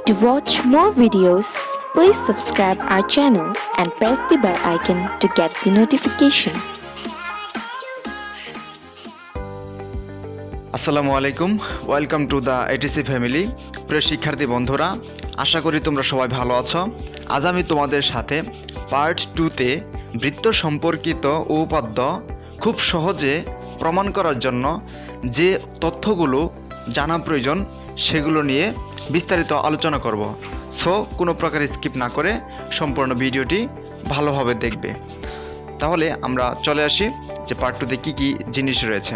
To watch more videos, please subscribe our channel and press the bell icon to get the notification. আসসালামু আলাইকুম, welcome to the ATC family. প্রিয় শিক্ষার্থী বন্ধুরা, আশা করি তোমরা সবাই ভালো আছো। আজ আমি তোমাদের সাথে পার্ট 2তে বৃত্ত সম্পর্কিত উপপাদ্য খুব সহজে প্রমাণ করার জন্য যে তথ্যগুলো জানা প্রয়োজন সেগুলো নিয়ে বিস্তারিত আলোচনা করব। সো কোনো প্রকার স্কিপ না করে সম্পূর্ণ ভিডিওটি ভালোভাবে দেখবে। তাহলে আমরা চলে আসি যে পার্ট 2তে কী কী জিনিস রয়েছে।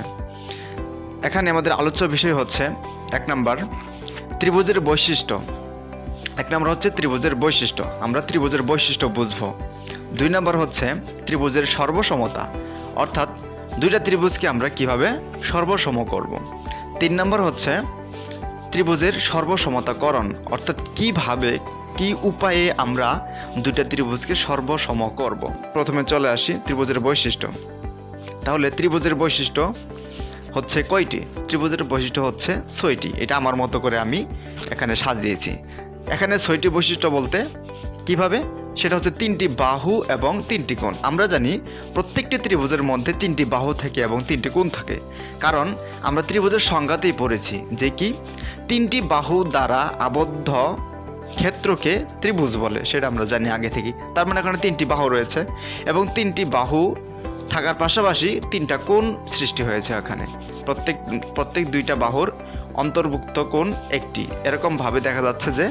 এখানে আমাদের আলোচ্য বিষয় হচ্ছে এক নাম্বার ত্রিভুজের বৈশিষ্ট্য। এক নাম্বার হচ্ছে ত্রিভুজের বৈশিষ্ট্য, আমরা ত্রিভুজের বৈশিষ্ট্য বুঝব। 2 নাম্বার হচ্ছে ত্রিভুজের সর্বসমতা, অর্থাৎ দুইটা ত্রিভুজকে আমরা কিভাবে সর্বসম করব। 3 নাম্বার হচ্ছে ত্রিভুজের সর্বসমতাকরণ, অর্থাৎ কিভাবে কি উপায়ে আমরা দুইটা ত্রিভুজকে সর্বসম করব। প্রথমে চলে আসি ত্রিভুজের বৈশিষ্ট্য। তাহলে ত্রিভুজের বৈশিষ্ট্য হচ্ছে কয়টি? ত্রিভুজের বৈশিষ্ট্য হচ্ছে 6টি। এটা আমার মতো করে আমি এখানে সাজিয়েছি। এখানে 6টি বৈশিষ্ট্য বলতে কিভাবে, সেটা হচ্ছে 3টি বাহু এবং 3টি কোণ। আমরা জানি প্রত্যেকটি ত্রিভুজের মধ্যে 3টি বাহু থাকে এবং 3টি কোণ থাকে, কারণ আমরা ত্রিভুজের সংজ্ঞাতেই পড়েছি যে কি 3টি বাহু দ্বারা আবদ্ধ ক্ষেত্রকে ত্রিভুজ বলে, সেটা আমরা জানি আগে থেকেই। তার মানে এখানে 3টি বাহু রয়েছে এবং 3টি বাহু থাকার পাশাপাশি 3টা কোণ সৃষ্টি হয়েছে। এখানে প্রত্যেক 2টা বাহুর অন্তর্ভুক্ত কোণ একটি, এরকমভাবে দেখা যাচ্ছে যে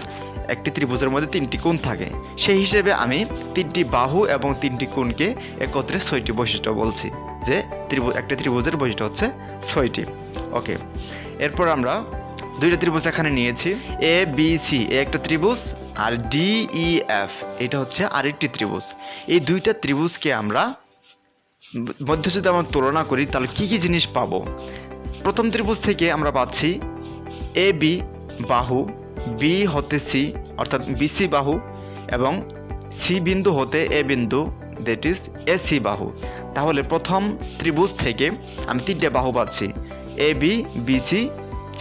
একটি ত্রিভুজের মধ্যে 3টি কোণ থাকে। সেই হিসেবে আমি 3টি বাহু এবং 3টি কোণকে একত্রে 6টি বৈশিষ্ট্য বলছি, যে একটি ত্রিভুজের বৈশিষ্ট্য হচ্ছে 6টি। ওকে, এরপর আমরা 2টা ত্রিভুজ এখানে নিয়েছি, এ বি সি এ একটা ত্রিভুজ, আর ডি ই এফ এটা হচ্ছে আরেকটি ত্রিভুজ। এই 2টা ত্রিভুজকে আমরা মধ্যে যদি আমরা তুলনা করি তাহলে কি কি জিনিস পাবো। প্রথম ত্রিভুজ থেকে আমরা পাচ্ছি এ বি বাহু, বি হতে সি অর্থাৎ বিসি বাহু, এবং সি বিন্দু হতে এ বিন্দু, দ্যাট ইজ এ সি বাহু। তাহলে প্রথম ত্রিভুজ থেকে আমি 3টে বাহু পাচ্ছি, এ বি বি সি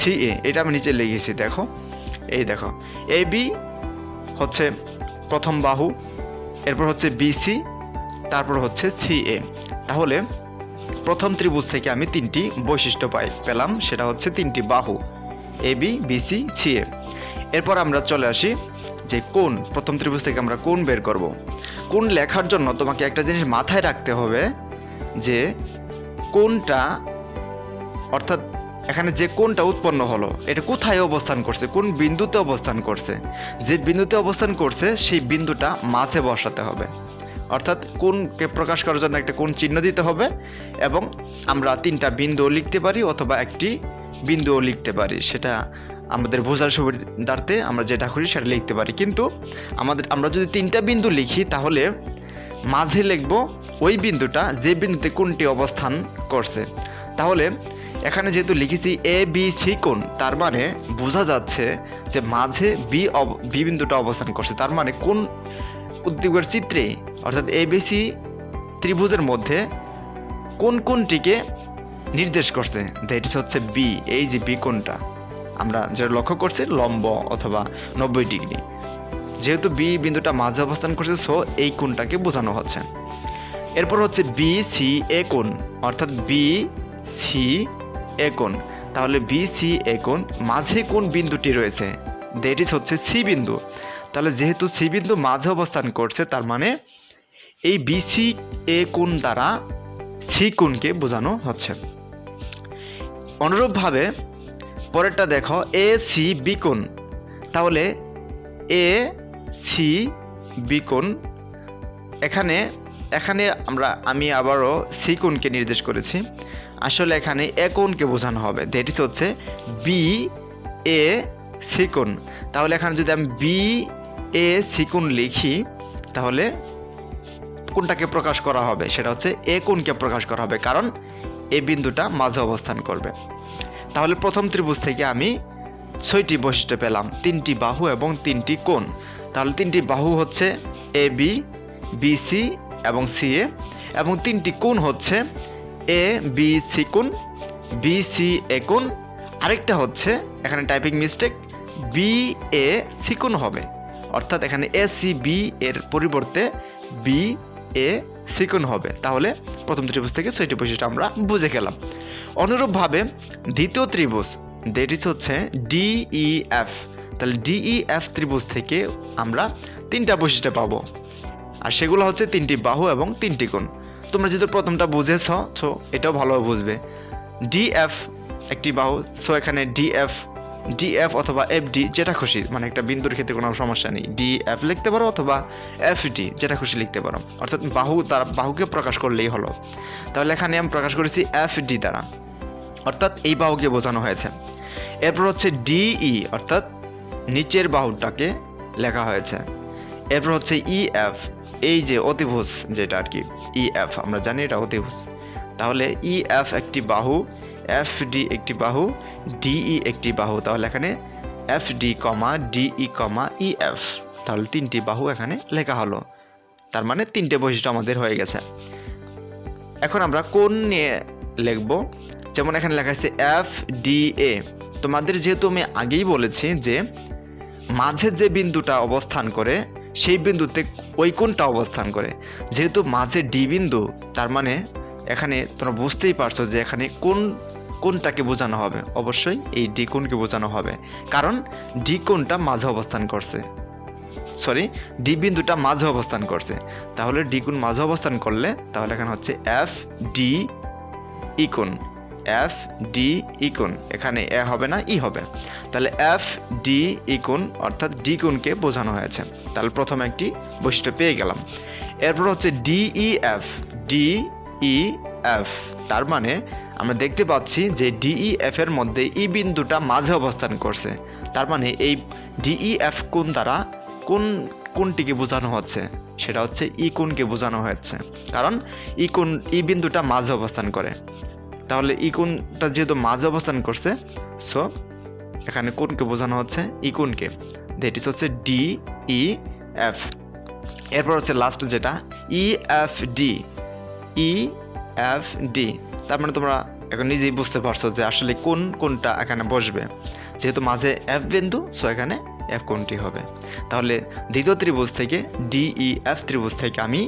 সি এ। এটা আমি নিচে লিখেছি, দেখো, এই দেখো, এ বি হচ্ছে প্রথম বাহু, এরপর হচ্ছে বিসি, তারপর হচ্ছে সি এ। তাহলে প্রথম ত্রিভুজ থেকে আমি 3টি বৈশিষ্ট্য পেলাম, সেটা হচ্ছে 3টি বাহু, এ বি বি সি সি এ। এরপর আমরা চলে আসি যে কোণ। প্রথম ত্রিভুজ থেকে আমরা কোণ বের করব। কোণ লেখার জন্য তোমাকে একটা জিনিস মাথায় রাখতে হবে যে কোণটা, অর্থাৎ এখানে যে কোণটা উৎপন্ন হলো এটা কোথায় অবস্থান করছে, কোন বিন্দুতে অবস্থান করছে। যে বিন্দুতে অবস্থান করছে সেই বিন্দুটা মাঝে বসাতে হবে, অর্থাৎ কোণকে প্রকাশ করার জন্য একটা কোণ চিহ্ন দিতে হবে, এবং আমরা 3টা বিন্দুও লিখতে পারি অথবা একটি বিন্দুও লিখতে পারি, সেটা আমাদের বোঝার সুবিধার্থে আমরা যেটা করি সেটা লিখতে পারি। কিন্তু আমরা যদি 3টা বিন্দু লিখি তাহলে মাঝে লিখব ওই বিন্দুটা যে বিন্দুতে কোণটি অবস্থান করছে। তাহলে এখানে যেহেতু লিখেছি এ বি সি কোণ, তার মানে বোঝা যাচ্ছে যে মাঝে বি বিন্দুটা অবস্থান করছে। তার মানে কোন উদ্দীপকের চিত্রে, অর্থাৎ এবিসি ত্রিভুজের মধ্যে কোন কোণটিকে নির্দেশ করছে, দ্যাট হচ্ছে বি। এই যে বি কোণটা আমরা যেটা লক্ষ্য করছি লম্ব অথবা 90 ডিগ্রি, যেহেতু বি বিন্দুটা মাঝে অবস্থান করছে, সো এই কোণটাকে বোঝানো হচ্ছে। এরপর হচ্ছে বি সি এ কোণ, অর্থাৎ বি সি এ কোণ। তাহলে বি সি এ কোণ মাঝে কোন বিন্দুটি রয়েছে, দ্যাট হচ্ছে সি বিন্দু। তাহলে যেহেতু সি বিন্দু মাঝে অবস্থান করছে, তার মানে এই বিসি এ কোণ দ্বারা সি কোণকে বোঝানো হচ্ছে। অনুরূপভাবে পরেরটা দেখো, এ সি বি কোণ। তাহলে এ সি বি কোণ, এখানে আমি আবারও সি কোণকে নির্দেশ করেছি, আসলে এখানে এ কোণকে বোঝানো হবে, দ্যাট হচ্ছে বি এ সি কোণ। তাহলে এখানে যদি আমি বি এ সি কোণ লিখি তাহলে কোণটাকে প্রকাশ করা হবে, সেটা হচ্ছে এ কোণকে প্রকাশ করা হবে, কারণ এ বিন্দুটা মাঝে অবস্থান করবে। তাহলে প্রথম ত্রিভুজ থেকে আমি 6টি বৈশিষ্ট্য পেলাম, 3টি বাহু এবং 3টি কোণ। তাহলে 3টি বাহু হচ্ছে এ বি বি সি এবং সি এ, এবং 3টি কোণ হচ্ছে এ বি সি কোণ, বি সি এ কোণ, আরেকটা হচ্ছে এখানে typing mistake, B A C কোণ হবে, অর্থাৎ এখানে এ সি বি এর পরিবর্তে বি এ সি কোণ হবে। তাহলে প্রথম ত্রিভুজ থেকে 6টি বৈশিষ্ট্য আমরা বুঝে গেলাম। অনুরূপভাবে দ্বিতীয় ত্রিভুজ দ্যাট ইজ হচ্ছে ডিইএফ, তাহলে ডিইএফ ত্রিভুজ থেকে আমরা 3টা বৈশিষ্ট্য পাবো, আর সেগুলো হচ্ছে 3টি বাহু এবং 3টি কোণ। তোমরা যেহেতু প্রথমটা বুঝেছ, সো এটাও ভালোভাবে বুঝবে। ডিএফ একটি বাহু, সো এখানে ডিএফ অথবা এফডি যেটা খুশি, মানে একটা বিন্দুর ক্ষেত্রে কোনো সমস্যা নেই, ডিএফ লিখতে পারো অথবা এফডি যেটা খুশি লিখতে পারো, অর্থাৎ বাহুকে প্রকাশ করলেই হলো। তাহলে এখানে আমি প্রকাশ করেছি এফডি দ্বারা, অর্থাৎ এই বাহুকে বোঝানো হয়েছে। এরপর হচ্ছে ডিই, অর্থাৎ নিচের বাহুটাকে লেখা হয়েছে। এরপর হচ্ছে ইএফ, এই যে অতিভুজ যেটা আর কি, ইএফ আমরা জানি এটা অতিভুজ। তাহলে ইএফ একটি বাহু, এফডি একটি বাহু, ডিই একটি বাহু। তাহলে এখানে এফডি কমা ডিই কমা ইএফ, তাহলে 3টি বাহু এখানে লেখা হলো। তার মানে 3টে বৈশিষ্ট্য আমাদের হয়ে গেছে। এখন আমরা কোণ নিয়ে লিখব। যেমন এখানে লেখা আছে এফডিএ। তোমাদের যেহেতু আমি আগেই বলেছি যে মাঝে যে বিন্দুটা অবস্থান করে সেই বিন্দুতে ওই কোণটা অবস্থান করে, যেহেতু মাঝে ডি বিন্দু, তার মানে এখানে তোমরা বুঝতেই পারছো যে এখানে কোণটাকে বোঝানো হবে, অবশ্যই এই ডি কোণকে বোঝানো হবে, কারণ ডি কোণটা মাঝে অবস্থান করছে, ডি বিন্দুটা মাঝে অবস্থান করছে। তাহলে ডি কোণ মাঝে অবস্থান করলে তাহলে এখানে হচ্ছে এফ ডি ই কোণ, এফ ডি ই কোণ, এখানে এ হবে না ই হবে, তাহলে এফ ডি ই কোণ অর্থাৎ ডি কোণকে বোঝানো হয়েছে। তাহলে প্রথম একটি বৈশিষ্ট্য পেয়ে গেলাম। এরপর হচ্ছে ডিইএফ, ডিইএফ তার মানে আমরা দেখতে পাচ্ছি যে ডিইএফ এর মধ্যে ই বিন্দুটা মাঝে অবস্থান করছে, তার মানে এই ডিইএফ কোণ দ্বারা কোণটিকে বোঝানো হচ্ছে, সেটা হচ্ছে ই কোণকে বোঝানো হচ্ছে, কারণ ই বিন্দুটা মাঝে অবস্থান করে। তাহলে ই কোণটা যেহেতু মাঝে অবস্থান করছে, সো এখানে কোণকে বোঝানো হচ্ছে ই কোণকে, দ্যাট ইজ হচ্ছে ডিইএফ। এরপর হচ্ছে লাস্ট যেটা ইএফডি, ইএফডি তার মানে তোমরা এখন নিজেই বুঝতে পারছো যে আসলে কোনটা এখানে বসবে, যেহেতু মাঝে এফ বিন্দু, সো এখানে এফ কোণটি হবে। তাহলে দ্বিতীয় ত্রিভুজ থেকে ডিইএফ ত্রিভুজ থেকে আমি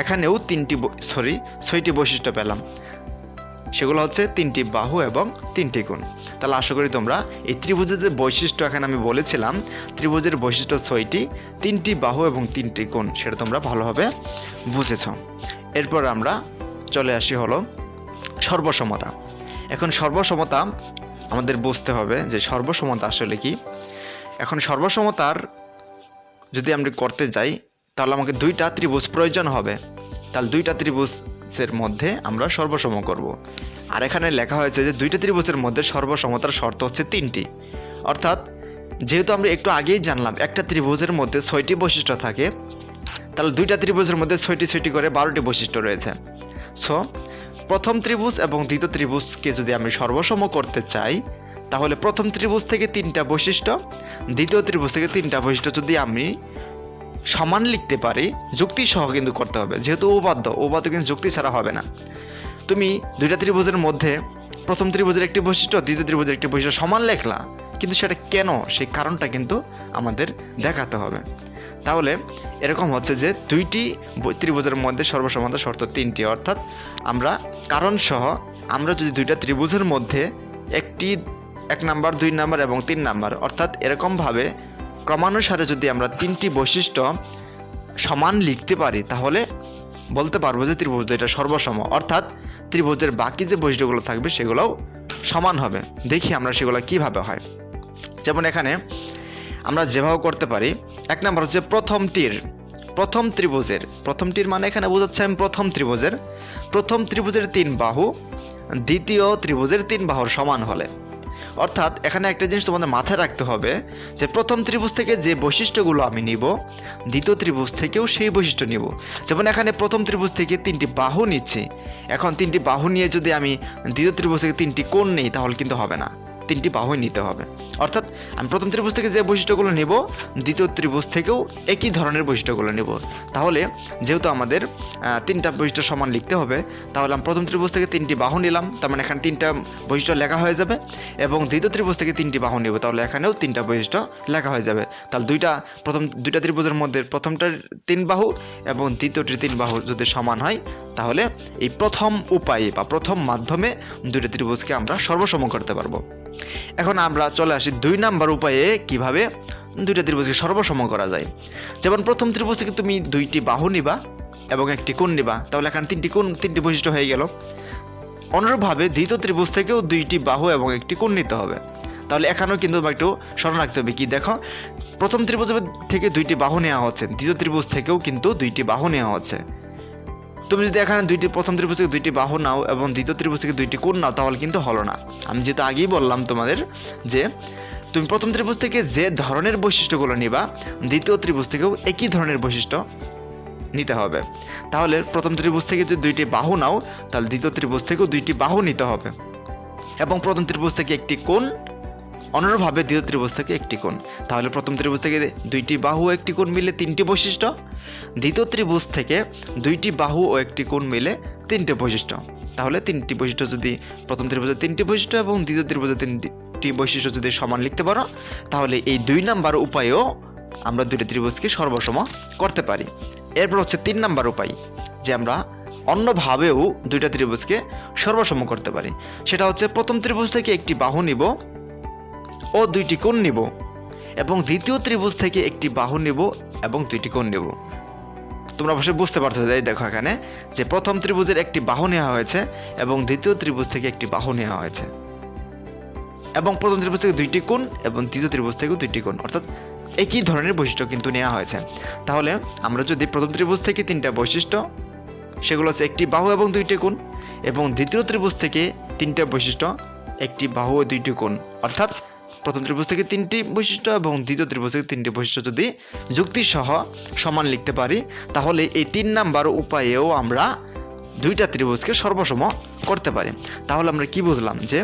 এখানেও 6টি বৈশিষ্ট্য পেলাম, সেগুলো হচ্ছে 3টি বাহু এবং 3টি কোণ। তাহলে আশা করি তোমরা এই ত্রিভুজের যে বৈশিষ্ট্য এখানে আমি বলেছিলাম, ত্রিভুজের বৈশিষ্ট্য 6টি, 3টি বাহু এবং 3টি কোণ, সেটা তোমরা ভালোভাবে বুঝেছ। এরপর আমরা চলে আসি হলো সর্বসমতা। এখন সর্বসমতা আমাদের বুঝতে হবে যে সর্বসমতা আসলে কি। এখন সর্বসমতার যদি আমরা করতে যাই তাহলে আমাকে 2টা ত্রিভুজ প্রয়োজন হবে, তাহলে 2টা ত্রিভুজের মধ্যে আমরা সর্বসম করব। আর এখানে লেখা হয়েছে যে 2টা ত্রিভুজের মধ্যে সর্বসমতার শর্ত হচ্ছে 3টি, অর্থাৎ যেহেতু আমরা একটু আগেই জানলাম একটা ত্রিভুজের মধ্যে 6টি বৈশিষ্ট্য থাকে, তাহলে 2টা ত্রিভুজের মধ্যে 6টি করে 12টি বৈশিষ্ট্য রয়েছে। সো প্রথম ত্রিভুজ এবং দ্বিতীয় ত্রিভুজকে যদি আমি সর্বসম করতে চাই, তাহলে প্রথম ত্রিভুজ থেকে 3টা বৈশিষ্ট্য, দ্বিতীয় ত্রিভুজ থেকে 3টা বৈশিষ্ট্য যদি আমি সমান লিখতে পারি, যুক্তি সহ কিন্তু করতে হবে, যেহেতু উপাদ্য কিন্তু যুক্তি ছাড়া হবে না। তুমি 2টা ত্রিভুজের মধ্যে প্রথম ত্রিভুজের একটি বৈশিষ্ট্য, দ্বিতীয় ত্রিভুজের একটি বৈশিষ্ট্য সমান লেখলা, কিন্তু সেটা কেন, সেই কারণটা কিন্তু আমাদের দেখাতে হবে। তাহলে এরকম হচ্ছে যে 2টি ত্রিভুজের মধ্যে সর্বসমতা শর্ত 3টি, অর্থাৎ আমরা কারণ সহ আমরা যদি 2টা ত্রিভুজের মধ্যে 1 নাম্বার, 2 নাম্বার এবং 3 নাম্বার, অর্থাৎ এরকমভাবে ক্রমানুসারে যদি আমরা 3টি বৈশিষ্ট্য সমান লিখতে পারি, তাহলে বলতে পারবো যে ত্রিভুজ এটা সর্বসম, অর্থাৎ ত্রিভুজের বাকি যে বৈশিষ্ট্যগুলো থাকবে সেগুলোও সমান হবে। দেখি আমরা সেগুলো কিভাবে হয়। যেমন এখানে আমরা যেভাবে করতে পারি, 1 নাম্বার হচ্ছে প্রথম ত্রিভুজের মানে এখানে বোঝাচ্ছে আমি প্রথম ত্রিভুজের 3 বাহু দ্বিতীয় ত্রিভুজের 3 বাহুর সমান হলে, অর্থাৎ এখানে একটা জিনিস তোমাদের মাথায় রাখতে হবে যে প্রথম ত্রিভুজ থেকে যে বৈশিষ্ট্যগুলো আমি নিব, দ্বিতীয় ত্রিভুজ থেকেও সেই বৈশিষ্ট্য নিব। যেমন এখানে প্রথম ত্রিভুজ থেকে 3টি বাহু নিচ্ছি, এখন 3টি বাহু নিয়ে যদি আমি দ্বিতীয় ত্রিভুজ থেকে 3টি কোণ নিই তাহলে কিন্তু হবে না, 3টি বাহুই নিতে হবে। অর্থাৎ আমি প্রথম ত্রিভুজ থেকে যে বৈশিষ্ট্যগুলো নেব দ্বিতীয় ত্রিভুজ থেকেও একই ধরনের বৈশিষ্ট্যগুলো নেব। তাহলে যেহেতু আমাদের তিনটা বৈশিষ্ট্য সমান লিখতে হবে, তাহলে আমি প্রথম ত্রিভুজ থেকে তিনটি বাহু নিলাম, তার মানে এখানে তিনটা বৈশিষ্ট্য লেখা হয়ে যাবে, এবং দ্বিতীয় ত্রিভুজ থেকে তিনটি বাহু নেব, তাহলে এখানেও তিনটা বৈশিষ্ট্য লেখা হয়ে যাবে। তাহলে প্রথম দুইটা ত্রিভুজের মধ্যে প্রথমটার 3 বাহু এবং দ্বিতীয়টির 3 বাহু যদি সমান হয়, তাহলে এই প্রথম উপায়ে বা প্রথম মাধ্যমে দুইটা ত্রিভুজকে আমরা সর্বসম করতে পারবো। এখন আমরা চলে আসি 2 নাম্বার উপায়ে কিভাবে দুইটা ত্রিভুজকে সর্বসম করা যায়। যেমন প্রথম ত্রিভুজ থেকে তুমি 2টি বাহু নিবা এবং একটি কোণ নিবা, তাহলে এখানে 3টি বৈশিষ্ট্য হয়ে গেল। অনুরূপভাবে দ্বিতীয় ত্রিভুজ থেকেও 2টি বাহু এবং একটি কোণ নিতে হবে। তাহলে এখানেও কিন্তু একটু স্মরণ রাখতে হবে কি, দেখো প্রথম ত্রিভুজ থেকে 2টি বাহু নেওয়া হচ্ছে, দ্বিতীয় ত্রিভুজ থেকেও কিন্তু 2টি বাহু নেওয়া হচ্ছে। তুমি যদি এখানে প্রথম ত্রিভুজ থেকে 2টি বাহু নাও এবং দ্বিতীয় ত্রিভুজ থেকে 2টি কোণ নাও, তাহলে কিন্তু হলো না। আমি যেহেতু আগেই বললাম তোমাদের যে তুমি প্রথম ত্রিভুজ থেকে যে ধরনের বৈশিষ্ট্যগুলো নিবা দ্বিতীয় ত্রিভুজ থেকেও একই ধরনের বৈশিষ্ট্য নিতে হবে। তাহলে প্রথম ত্রিভুজ থেকে যদি 2টি বাহু নাও, তাহলে দ্বিতীয় ত্রিভুজ থেকেও 2টি বাহু নিতে হবে, এবং প্রথম ত্রিভুজ থেকে একটি কোণ, অনুরূপভাবে দ্বিতীয় ত্রিভুজ থেকে একটি কোণ। তাহলে প্রথম ত্রিভুজ থেকে 2টি বাহু ও একটি কোণ মিলে 3টি বৈশিষ্ট্য, দ্বিতীয় ত্রিভুজ থেকে 2টি বাহু ও একটি কোণ মিলে 3টে বৈশিষ্ট্য। তাহলে 3টি বৈশিষ্ট্য যদি প্রথম ত্রিভুজে 3টি বৈশিষ্ট্য এবং দ্বিতীয় ত্রিভুজে 3টি বৈশিষ্ট্য যদি সমান লিখতে পারো, তাহলে এই 2 নাম্বার উপায়েও আমরা দুইটা ত্রিভুজকে সর্বসম করতে পারি। এরপর হচ্ছে 3 নাম্বার উপায়, যে আমরা অন্যভাবেও দুইটা ত্রিভুজকে সর্বসম করতে পারি। সেটা হচ্ছে প্রথম ত্রিভুজ থেকে একটি বাহু নিব ও 2টি কোণ নিব, এবং দ্বিতীয় ত্রিভুজ থেকে একটি বাহু নিব এবং 2টি কোণ নিব। তোমরা অবশ্যই বুঝতে পারছো, যে দেখো এখানে যে প্রথম ত্রিভুজের একটি বাহু নেওয়া হয়েছে এবং দ্বিতীয় ত্রিভুজ থেকে একটি বাহু নেওয়া হয়েছে, এবং প্রথম ত্রিভুজ থেকে 2টি কোণ এবং দ্বিতীয় ত্রিভুজ থেকেও 2টি কোণ, অর্থাৎ একই ধরনের বৈশিষ্ট্য কিন্তু নেওয়া হয়েছে। তাহলে আমরা যদি প্রথম ত্রিভুজ থেকে 3টা বৈশিষ্ট্য, সেগুলো হচ্ছে একটি বাহু এবং 2টি কোণ, এবং দ্বিতীয় ত্রিভুজ থেকে 3টা বৈশিষ্ট্য, একটি বাহু ও 2টি কোণ, অর্থাৎ প্রথম ত্রিভুজ থেকে 3টি বৈশিষ্ট্য এবং দ্বিতীয় ত্রিভুজ থেকে 3টি বৈশিষ্ট্য যদি যুক্তি সহ সমান লিখতে পারি, তাহলে এই 3 নাম্বার উপায়েও আমরা দুইটা ত্রিভুজকে সর্বসম করতে পারি। তাহলে আমরা কি বুঝলাম, যে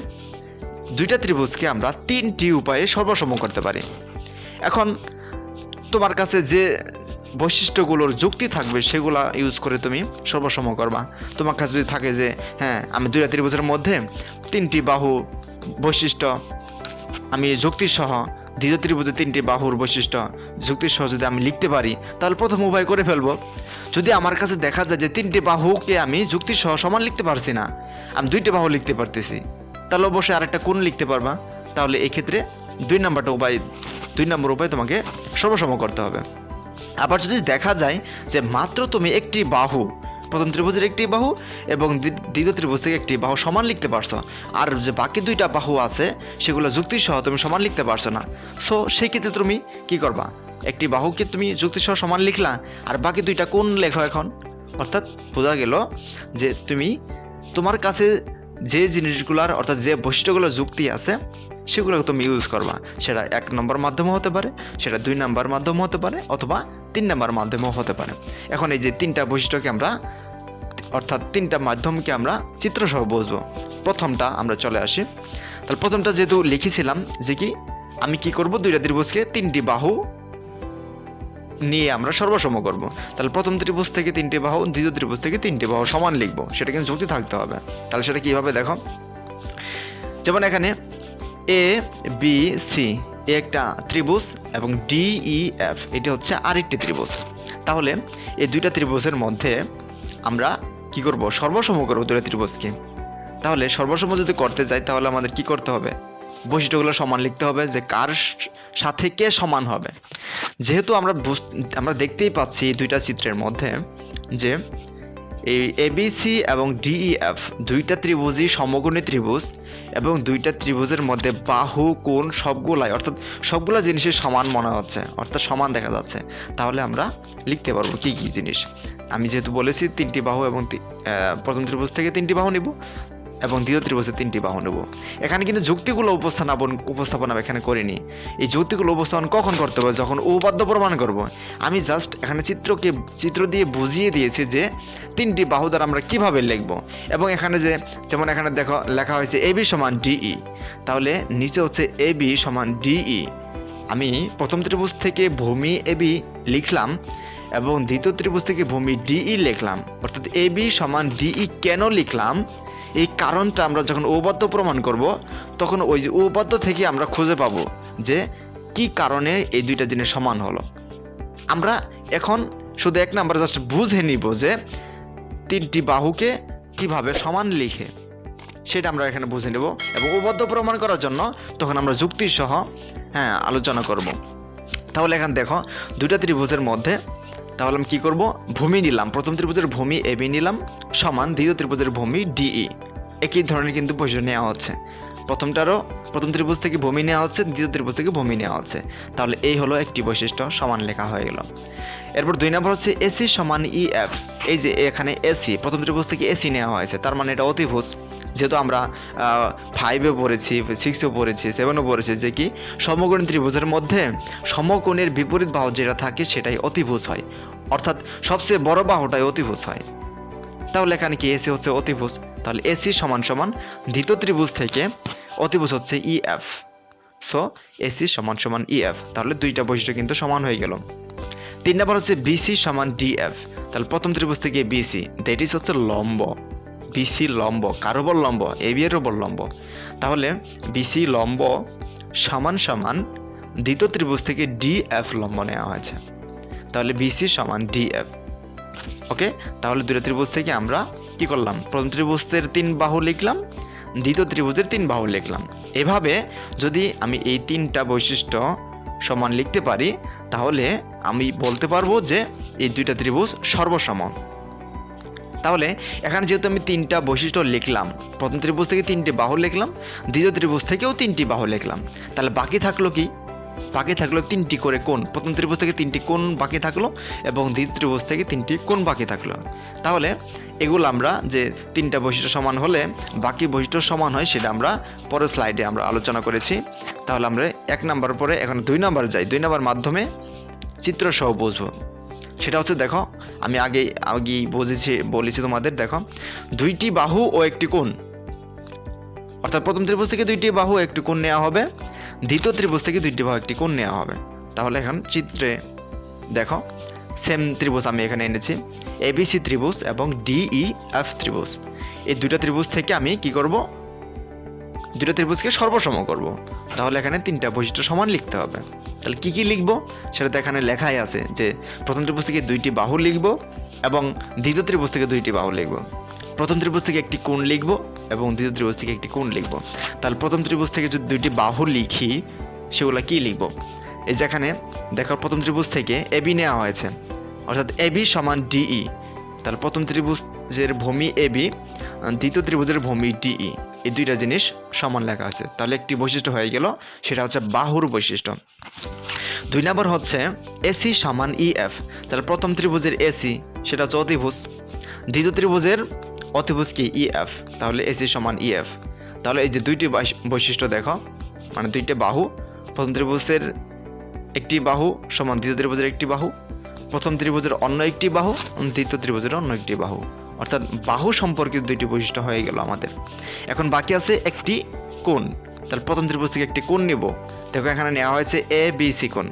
দুইটা ত্রিভুজকে আমরা 3টি উপায়ে সর্বসম করতে পারি। এখন তোমার কাছে যে বৈশিষ্ট্যগুলোর যুক্তি থাকবে সেগুলা ইউজ করে তুমি সর্বসম করবা। তোমার কাছে যদি থাকে যে হ্যাঁ, আমি দুইটা ত্রিভুজের মধ্যে 3টি বাহু বৈশিষ্ট্য আমি যুক্তি সহ, দ্বিতীয় ত্রিভুজে 3টি বাহুর বৈশিষ্ট্য যুক্তি সহ যদি আমি লিখতে পারি, তাহলে প্রথম উপায় করে ফেলবো। যদি আমার কাছে দেখা যায় যে 3টি বাহুকে আমি যুক্তি সহ সমান লিখতে পারছি না, আমি 2টি বাহু লিখতে পারতেছি, তাহলে অবশ্যই আরেকটা কোণ লিখতে পারবা। তাহলে এই ক্ষেত্রে 2 নম্বর উপায় তোমাকে সর্বসম করতে হবে। আবার যদি দেখা যায় যে মাত্র তুমি একটি বাহু, প্রথম ত্রিভুজের একটি বাহু এবং দ্বিতীয় ত্রিভুজ থেকে একটি বাহু সমান লিখতে পারছো, আর যে বাকি 2টা বাহু আছে সেগুলো যুক্তি সহ তুমি সমান লিখতে পারছো না, সো সেই ক্ষেত্রে তুমি কি করবা, একটি বাহুকে তুমি যুক্তি সহ সমান লিখলা আর বাকি 2টা কোণ লেখো এখন। অর্থাৎ বোঝা গেল যে তুমি তোমার কাছে যে জিনিসগুলোর, অর্থাৎ যে বৈশিষ্ট্যগুলো যুক্তি আছে সেগুলো তুমি ইউজ করবা। সেটা 1 নম্বর মাধ্যমে হতে পারে, সেটা 2 নম্বর মাধ্যমে হতে পারে, অথবা 3 নম্বর মাধ্যমেও হতে পারে। এখন এই যে 3টা বৈশিষ্ট্যকে আমরা, অর্থাৎ 3টা মাধ্যমকে আমরা চিত্রসহ বুঝবো। প্রথমটা আমরা চলে আসি। তাহলে প্রথমটা যেহেতু লিখেছিলাম যে কি, আমি কি করব, দুইটা ত্রিভুজকে 3টি বাহু নিয়ে আমরা সর্বসম করব। তাহলে প্রথম ত্রিভুজ থেকে 3টি বাহু, দ্বিতীয় ত্রিভুজ থেকে 3টি বাহু সমান লিখবো, সেটা কিন্তু যুক্তি থাকতে হবে। তাহলে সেটা কিভাবে দেখো, যেমন এখানে এ বি সি একটা ত্রিভুজ এবং ডি ই এফ এটি হচ্ছে আরেকটি ত্রিভুজ। তাহলে এই দুইটা ত্রিভুজের মধ্যে আমরা কি করব, সর্বসম করব দুইটা ত্রিভুজকে। তাহলে সর্বসম যদি করতে যাই, তাহলে আমাদের কি করতে হবে, বৈশিষ্ট্যগুলো সমান লিখতে হবে, যে কার সাথে কে সমান হবে। যেহেতু আমরা দেখতেই পাচ্ছি এই দুইটা চিত্রের মধ্যে যে এই এবিসি এবং ডিইএফ দুইটা ত্রিভুজই সমকোণী ত্রিভুজ, এবং দুইটা ত্রিভুজের মধ্যে বাহু, কোণ সবগুলাই, অর্থাৎ সবগুলা জিনিসের সমান মনে হচ্ছে, অর্থাৎ সমান দেখা যাচ্ছে। তাহলে আমরা লিখতে পারবো কি কি জিনিস। আমি যেহেতু বলেছি 3টি বাহু এবং প্রথম ত্রিভুজ থেকে 3টি বাহু নিব, এবং দ্বিতীয় ত্রিভুজে 3টি বাহু নেব। এখানে কিন্তু যুক্তিগুলো উপস্থাপন আমি এখানে করিনি। এই যুক্তিগুলো উপস্থাপন কখন করতে হবে? যখন উপপাদ্য প্রমাণ করব। আমি জাস্ট এখানে চিত্র দিয়ে বুঝিয়ে দিয়েছি যে 3টি বাহু দ্বারা আমরা কিভাবে লিখব। এবং এখানে যেমন এখানে দেখো লেখা হয়েছে AB সমান DE, তাহলে নিচে হচ্ছে AB সমান DE। আমি প্রথম ত্রিভুজ থেকে ভূমি AB লিখলাম এবং দ্বিতীয় ত্রিভুজ থেকে ভূমি DE লিখলাম। অর্থাৎ AB সমান DE কেন লিখলাম, এই কারণটা আমরা যখন উপপাদ্য প্রমাণ করব তখন ওই যে উপপাদ্য থেকে আমরা খুঁজে পাবো যে কি কারণে এই দুইটা জিনিস সমান হলো। আমরা এখন শুধু 1 নাম্বার জাস্ট বুঝে নিব যে 3টি বাহুকে কিভাবে সমান লিখে, সেটা আমরা এখানে বুঝে নেব। এবং উপপাদ্য প্রমাণ করার জন্য তখন আমরা যুক্তি সহ আলোচনা করব। তাহলে এখানে দেখো দুইটা ত্রিভুজের মধ্যে তাহলে আমি কি করব, ভূমি নিলাম, প্রথম ত্রিভুজের ভূমি AB নিলাম সমান দ্বিতীয় ত্রিভুজের ভূমি DE। একই ধরনের কিন্তু বৈশিষ্ট্য নেওয়া হচ্ছে, প্রথম ত্রিভুজ থেকে ভূমি নেওয়া হচ্ছে, দ্বিতীয় ত্রিভুজ থেকে ভূমি নেওয়া হচ্ছে। তাহলে এই হলো একটি বৈশিষ্ট্য, সমান লেখা হয়ে গেল। এরপর 2 নম্বর হচ্ছে AC সমান EF। এই যে এখানে AC প্রথম ত্রিভুজ থেকে AC নেওয়া হয়েছে, তার মানে এটা অতিভুজ। যেহেতু আমরা 5-এ পড়েছি, 6-এও পড়েছি, 7-এও পড়েছি যে কি সমকোণী ত্রিভুজের মধ্যে সমকোণের বিপরীত বাহু যেটা থাকে সেটাই অতিভুজ হয়, অর্থাৎ সবচেয়ে বড় বাহুটাই অতিভুজ হয়। তাহলে এখানে কি AC হচ্ছে অতিভুজ, তাহলে AC সমান সমান দ্বিতীয় ত্রিভুজ থেকে অতিভুজ হচ্ছে EF। সো AC সমান সমান EF, তাহলে দুইটা বৈশিষ্ট্য কিন্তু সমান হয়ে গেল। 3 নম্বর হচ্ছে BC সমান DF। তাহলে প্রথম ত্রিভুজ থেকে BC, দ্যাট ইজ হচ্ছে লম্ব। BC লম্ব, কার উপর লম্ব? AB এর উপর লম্ব। তাহলে BC লম্ব সমান সমান দ্বিতীয় ত্রিভুজ থেকে DF লম্ব নেওয়া হয়েছে, তাহলে BC সমান DF। ওকে, তাহলে দুটো ত্রিভুজ থেকে আমরা কি করলাম, প্রথম ত্রিভুজের 3 বাহু লিখলাম, দ্বিতীয় ত্রিভুজের 3 বাহু লিখলাম। এভাবে যদি আমি এই 3টা বৈশিষ্ট্য সমান লিখতে পারি তাহলে আমি বলতে পারবো যে এই দুইটা ত্রিভুজ সর্বসম। তাহলে এখানে যেহেতু আমি 3টা বৈশিষ্ট্য লিখলাম, প্রথম ত্রিভুজ থেকে 3টি বাহু লিখলাম, দ্বিতীয় ত্রিভুজ থেকেও 3টি বাহু লিখলাম, তাহলে বাকি থাকলো কি? বাকি থাকলো 3টি করে কোণ। প্রথম ত্রিভুজ থেকে 3টি কোণ বাকি থাকলো এবং দ্বিতীয় ত্রিভুজ থেকে 3টি কোণ বাকি থাকলো। তাহলে এগুলো আমরা যে 3টা বৈশিষ্ট্য সমান হলে বাকি বৈশিষ্ট্য সমান হয় সেটা আমরা পরের স্লাইডে আমরা আলোচনা করেছি। তাহলে আমরা 1 নাম্বার পরে এখন 2 নাম্বার যাই। 2 নাম্বার মাধ্যমে চিত্র সহ বুঝবো। সেটা হচ্ছে দেখো আমি আগেই বলেছি তোমাদের, দেখো 2টি বাহু ও একটি কোণ, অর্থাৎ প্রথম ত্রিভুজ থেকে 2টি বাহু একটি কোণ নেওয়া হবে, দ্বিতীয় ত্রিভুজ থেকে 2টি বাহু একটি কোণ নেওয়া হবে। তাহলে এখন চিত্রে দেখো সেম ত্রিভুজ আমি এখানে এনেছি, ABC ত্রিভুজ এবং DEF ত্রিভুজ। এই দুইটা ত্রিভুজ থেকে আমি কি করব, দুইটা ত্রিভুজকে সর্বসম করব। তাহলে এখানে 3টা বৈশিষ্ট্য সমান লিখতে হবে। তাহলে কি কি লিখব সেটা তো এখানে লেখাই আছে যে প্রথম ত্রিভুজ থেকে 2টি বাহু লিখব এবং দ্বিতীয় ত্রিভুজ থেকে 2টি বাহু লিখব। প্রথম ত্রিভুজ থেকে একটি কোণ লিখব এবং দ্বিতীয় ত্রিভুজ থেকে একটি কোণ লিখব। তাহলে প্রথম ত্রিভুজ থেকে যদি 2টি বাহু লিখি সেগুলো কি লিখব, এই যেখানে দেখো প্রথম ত্রিভুজ থেকে AB নেওয়া হয়েছে, অর্থাৎ AB সমান DE। তাহলে প্রথম ত্রিভুজের ভূমি AB, দ্বিতীয় ত্রিভুজের ভূমি DE, এই দুইটা জিনিস সমান লেখা আছে। তাহলে একটি বৈশিষ্ট্য হয়ে গেল, সেটা হচ্ছে বাহুর বৈশিষ্ট্য। 2 নম্বর হচ্ছে AC সমান EF। তাহলে প্রথম ত্রিভুজের AC সেটা হচ্ছে অতিভুজ, দ্বিতীয় ত্রিভুজের অতিভুজ কি EF, তাহলে AC সমান EF। তাহলে এই যে 2টি বৈশিষ্ট্য দেখো, মানে 2টা বাহু, প্রথম ত্রিভুজের একটি বাহু সমান দ্বিতীয় ত্রিভুজের একটি বাহু, প্রথম ত্রিভুজের অন্য একটি বাহু, দ্বিতীয় ত্রিভুজের অন্য একটি বাহু, অর্থাৎ বাহু সম্পর্কিত 2টি বৈশিষ্ট্য হয়ে গেল আমাদের। এখন বাকি আছে একটি কোণ। তাহলে প্রথম ত্রিভুজ থেকে একটি কোণ নিব। দেখো এখানে নেওয়া হয়েছে ABC কোণ।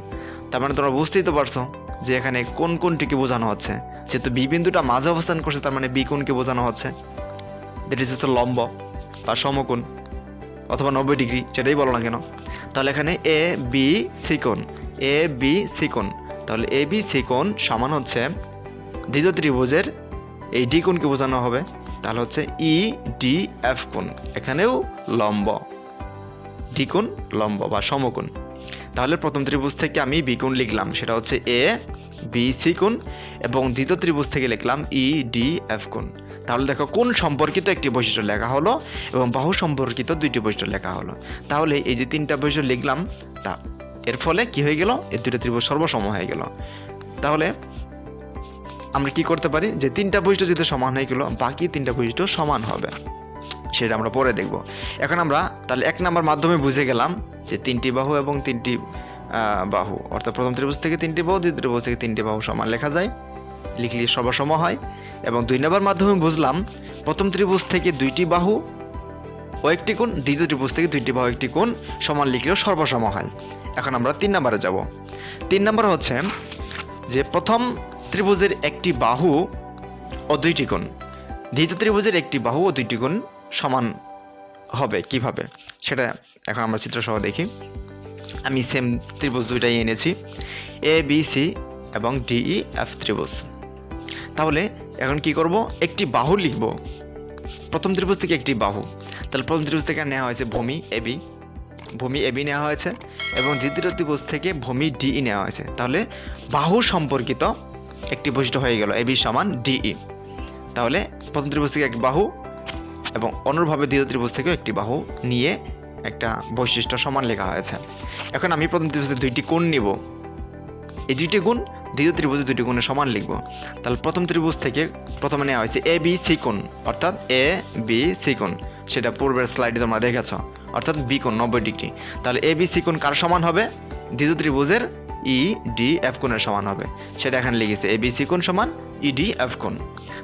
তার মানে তোমরা বুঝতেই তো পারছো যে এখানে কোন কোণটিকে বোঝানো হচ্ছে। যেহেতু B বিন্দুটা মাঝে অবস্থান করছে তার মানে B কোণকে বোঝানো হচ্ছে, দ্যাট ইজ হচ্ছে লম্ব বা সমকোণ অথবা 90 ডিগ্রি, যেটাই বলো না কেন। তাহলে এখানে ABC কোণ, ABC কোণ, তাহলে ABC কোণ সমান হচ্ছে দ্বিতীয় ত্রিভুজের এই D কোণকে বোঝানো হবে, তাহলে হচ্ছে EDF কোণ। এখানেও লম্ব, D কোণ লম্ব বা সমকোণ। তাহলে প্রথম ত্রিভুজ থেকে আমি B কোণ লিখলাম, সেটা হচ্ছে ABC কোণ, এবং দ্বিতীয় ত্রিভুজ থেকে লিখলাম EDF কোণ। তাহলে দেখো কোণ সম্পর্কিত একটি বৈশিষ্ট্য লেখা হলো এবং বাহু সম্পর্কিত 2টি বৈশিষ্ট্য লেখা হলো। তাহলে এই যে 3টা বৈশিষ্ট্য লিখলাম, তা এর ফলে কি হয়ে গেল, এই 2টা ত্রিভুজ সর্বসম হয়ে গেল। তাহলে আমরা কি করতে পারি যে 3টা বৈশিষ্ট্য যেহেতু সমান হয়ে গেল, বাকি 3টা বৈশিষ্ট্য সমান হবে। সেটা আমরা পরে দেখব। এখন আমরা তাহলে 1 নাম্বার মাধ্যমে বুঝে গেলাম যে 3টি বাহু এবং 3টি বাহু, অর্থাৎ প্রথম ত্রিভুজ থেকে 3টি বাহু, দ্বিতীয় ত্রিভুজ থেকে 3টি বাহু সমান লেখা যায়, লিখলে সর্বসম হয়। এবং 2 নাম্বার মাধ্যমে বুঝলাম প্রথম ত্রিভুজ থেকে 2টি বাহু ও একটি কোণ, দ্বিতীয় ত্রিভুজ থেকে 2টি বাহু একটি কোণ সমান লিখলেও সর্বসম হয়। এখন আমরা 3 নাম্বারে যাব। 3 নাম্বার হচ্ছে যে প্রথম ত্রিভুজের একটি বাহু ও 2টি কোণ, দ্বিতীয় ত্রিভুজের একটি বাহু ও 2টি কোণ সমান হবে কিভাবে, সেটা এখন আমরা চিত্র সহ দেখি। আমি সেম ত্রিভুজ দুইটাই এনেছি, এ বি সি এবং ডি ই এফ ত্রিভুজ। তাহলে এখন কি করব, একটি বাহু লিখব, প্রথম ত্রিভুজ থেকে একটি বাহু। তাহলে প্রথম ত্রিভুজ থেকে নেওয়া হয়েছে ভূমি এবি নেওয়া হয়েছে, এবং দ্বিতীয় ত্রিভুজ থেকে ভূমি ডিই নেওয়া হয়েছে। তাহলে বাহু সম্পর্কিত একটি বৈশিষ্ট্য হয়ে গেল এবি সমান ডিই। তাহলে প্রথম ত্রিভুজ থেকে এক বাহু এবং অনুরূপভাবে দ্বিতীয় ত্রিভুজ থেকেও একটি বাহু নিয়ে একটা বৈশিষ্ট্য সমান লেখা হয়েছে। এখন আমি প্রথম ত্রিভুজে 2টি কোণ নিব, এই 2টি কোণ দ্বিতীয় ত্রিভুজে 2টি কোণের সমান লিখব। তাহলে প্রথম ত্রিভুজ থেকে প্রথমে নেওয়া হয়েছে এ বি সি কোণ, অর্থাৎ এ বি সি কোণ, সেটা পূর্বের স্লাইডে তোমরা দেখেছ, অর্থাৎ বি কোণ 90 ডিগ্রি। তাহলে এ বি সি কোণ কার সমান হবে, দ্বিতীয় ত্রিভুজের ই ডি এফ কোণের সমান হবে, সেটা এখানে লিখেছে এ বি সি কোণ সমান ই ডি এফ কোণ।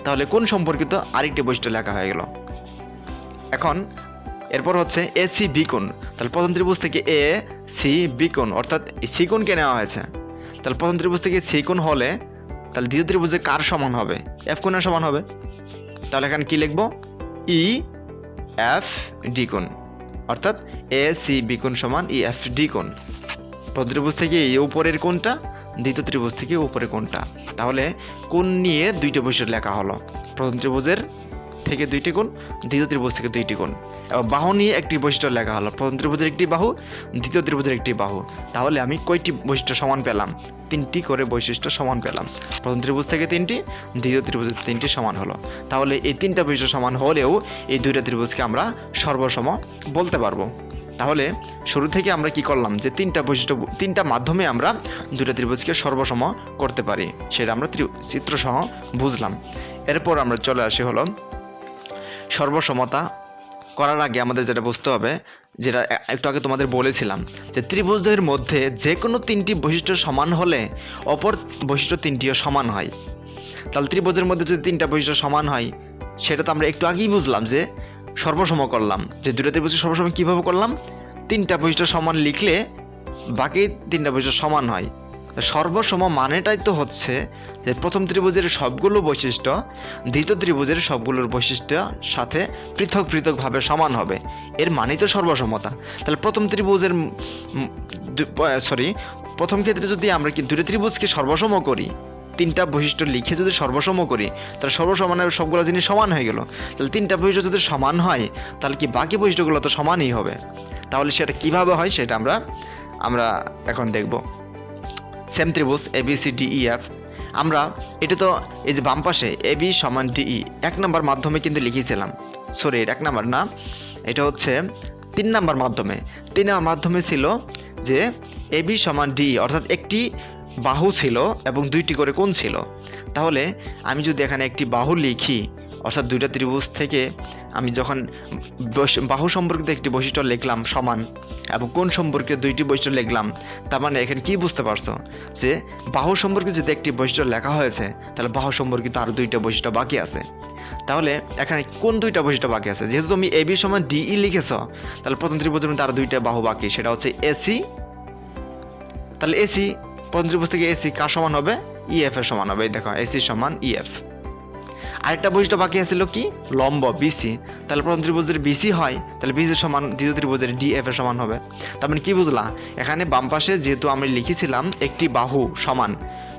তাহলে কোণ সম্পর্কিত আরেকটি বৈশিষ্ট্য লেখা হয়ে গেল। এখন এরপর হচ্ছে এ সি বি কোণ। তাহলে প্রথম ত্রিভুজ থেকে এ সি বি কোণ, অর্থাৎ সি কোণকে নেওয়া হয়েছে। তাহলে প্রথম ত্রিভুজ থেকে সি কোণ হলে তাহলে দ্বিতীয় ত্রিভুজে কার সমান হবে, এফ কোণের সমান হবে। তাহলে এখানে কি লিখব, ই এফ ডি কোণ, অর্থাৎ এ সি বি কোণ সমান ই এফ ডি কোণ। প্রথম ত্রিভুজ থেকে এই উপরের কোণটা, দ্বিতীয় ত্রিভুজ থেকে উপরের কোণটা। তাহলে কোণ নিয়ে 2টি বৈশিষ্ট্য লেখা হলো, প্রথম ত্রিভুজের থেকে 2টি কোণ, দ্বিতীয় ত্রিভুজ থেকে 2টি কোণ। এবং বাহু নিয়ে একটি বৈশিষ্ট্য লেখা হলো, প্রথম ত্রিভুজের একটি বাহু, দ্বিতীয় ত্রিভুজের একটি বাহু। তাহলে আমি কয়টি বৈশিষ্ট্য সমান পেলাম, 3টি করে বৈশিষ্ট্য সমান পেলাম। প্রথম ত্রিভুজ থেকে 3টি, দ্বিতীয় ত্রিভুজ 3টি সমান হলো। তাহলে এই 3টা বৈশিষ্ট্য সমান হলেও এই 2টা ত্রিভুজকে আমরা সর্বসম বলতে পারবো। তাহলে শুরু থেকে আমরা কি করলাম, যে 3টা বৈশিষ্ট্য, 3টা মাধ্যমে আমরা 2টা ত্রিভুজকে সর্বসম করতে পারি, সেটা আমরা চিত্র সহ বুঝলাম। এরপর আমরা চলে আসি হলো সর্বসমতা করার আগে আমাদের যেটা বুঝতে হবে, যেটা একটু আগে তোমাদের বলেছিলাম, যে ত্রিভুজের মধ্যে যে কোনো 3টি বৈশিষ্ট্য সমান হলে অপর বৈশিষ্ট্য 3টিও সমান হয়। তাহলে ত্রিভুজের মধ্যে যদি 3টা বৈশিষ্ট্য সমান হয়, সেটা তো আমরা একটু আগেই বুঝলাম যে সর্বসম করলাম, যে 2টা ত্রিভুজকে সর্বসম কীভাবে করলাম, 3টা বৈশিষ্ট্য সমান লিখলে বাকি 3টা বৈশিষ্ট্য সমান হয়। সর্বসম মানেটাই তো হচ্ছে যে প্রথম ত্রিভুজের সবগুলো বৈশিষ্ট্য দ্বিতীয় ত্রিভুজের সবগুলোর বৈশিষ্ট্যের সাথে পৃথক পৃথকভাবে সমান হবে, এর মানেই তো সর্বসমতা। তাহলে প্রথম ত্রিভুজের প্রথম ক্ষেত্রে যদি আমরা কি 2টা ত্রিভুজকে সর্বসম করি, 3টা বৈশিষ্ট্য লিখে যদি সর্বসম করি, তাহলে সর্বসমানের সবগুলো জিনিস সমান হয়ে গেল। তাহলে 3টা বৈশিষ্ট্য যদি সমান হয়, তাহলে কি বাকি বৈশিষ্ট্যগুলো তো সমানই হবে। তাহলে সেটা কিভাবে হয় সেটা আমরা এখন দেখব। সেম ত্রিভুজ A B C D E F, আমরা এটা তো এই যে বাম পাশে এ বি সমান ডিই 1 নাম্বার মাধ্যমে কিন্তু লিখেছিলাম, সরি 1 নাম্বার না, এটা হচ্ছে 3 নাম্বার মাধ্যমে। 3 নাম্বার মাধ্যমে ছিল যে এ বি সমান ডিই, অর্থাৎ একটি বাহু ছিল এবং 2টি করে কোণ ছিল। তাহলে আমি যদি এখানে একটি বাহু লিখি, অর্থাৎ 2টা ত্রিভুজ থেকে আমি যখন বাহু সম্পর্কিত একটি বৈশিষ্ট্য লিখলাম সমান, এবং কোণ সম্পর্কিত 2টি বৈশিষ্ট্য লিখলাম, তার মানে এখানে কি বুঝতে পারছো, যে বাহু সম্পর্কিত যদি একটি বৈশিষ্ট্য লেখা হয়েছে, তাহলে বাহু সম্পর্কিত আরও 2টা বৈশিষ্ট্য বাকি আছে। তাহলে এখানে কোন 2টা বৈশিষ্ট্য বাকি আছে, যেহেতু তুমি এ বি সমান ডিই লিখেছ, তাহলে প্রথম ত্রিভুজের মধ্যে আরও 2টা বাহু বাকি, সেটা হচ্ছে এসি। তাহলে এসি, প্রথম ত্রিভুজ থেকে এসি কার সমান হবে, ইএফ এর সমান হবে। দেখো এসি সমান ইএফ। আরেকটা বৈশিষ্ট্য বাকি আছিল কি, লম্ব বিসি। তাহলে প্রথম ত্রিভুজের বিসি হয়, তাহলে বিসি সমান দ্বিতীয় ত্রিভুজের ডিএফ এর সমান হবে। তার মানে কি বুঝলা, এখানে বাম পাশে যেহেতু আমি লিখেছিলাম একটি বাহু সমান,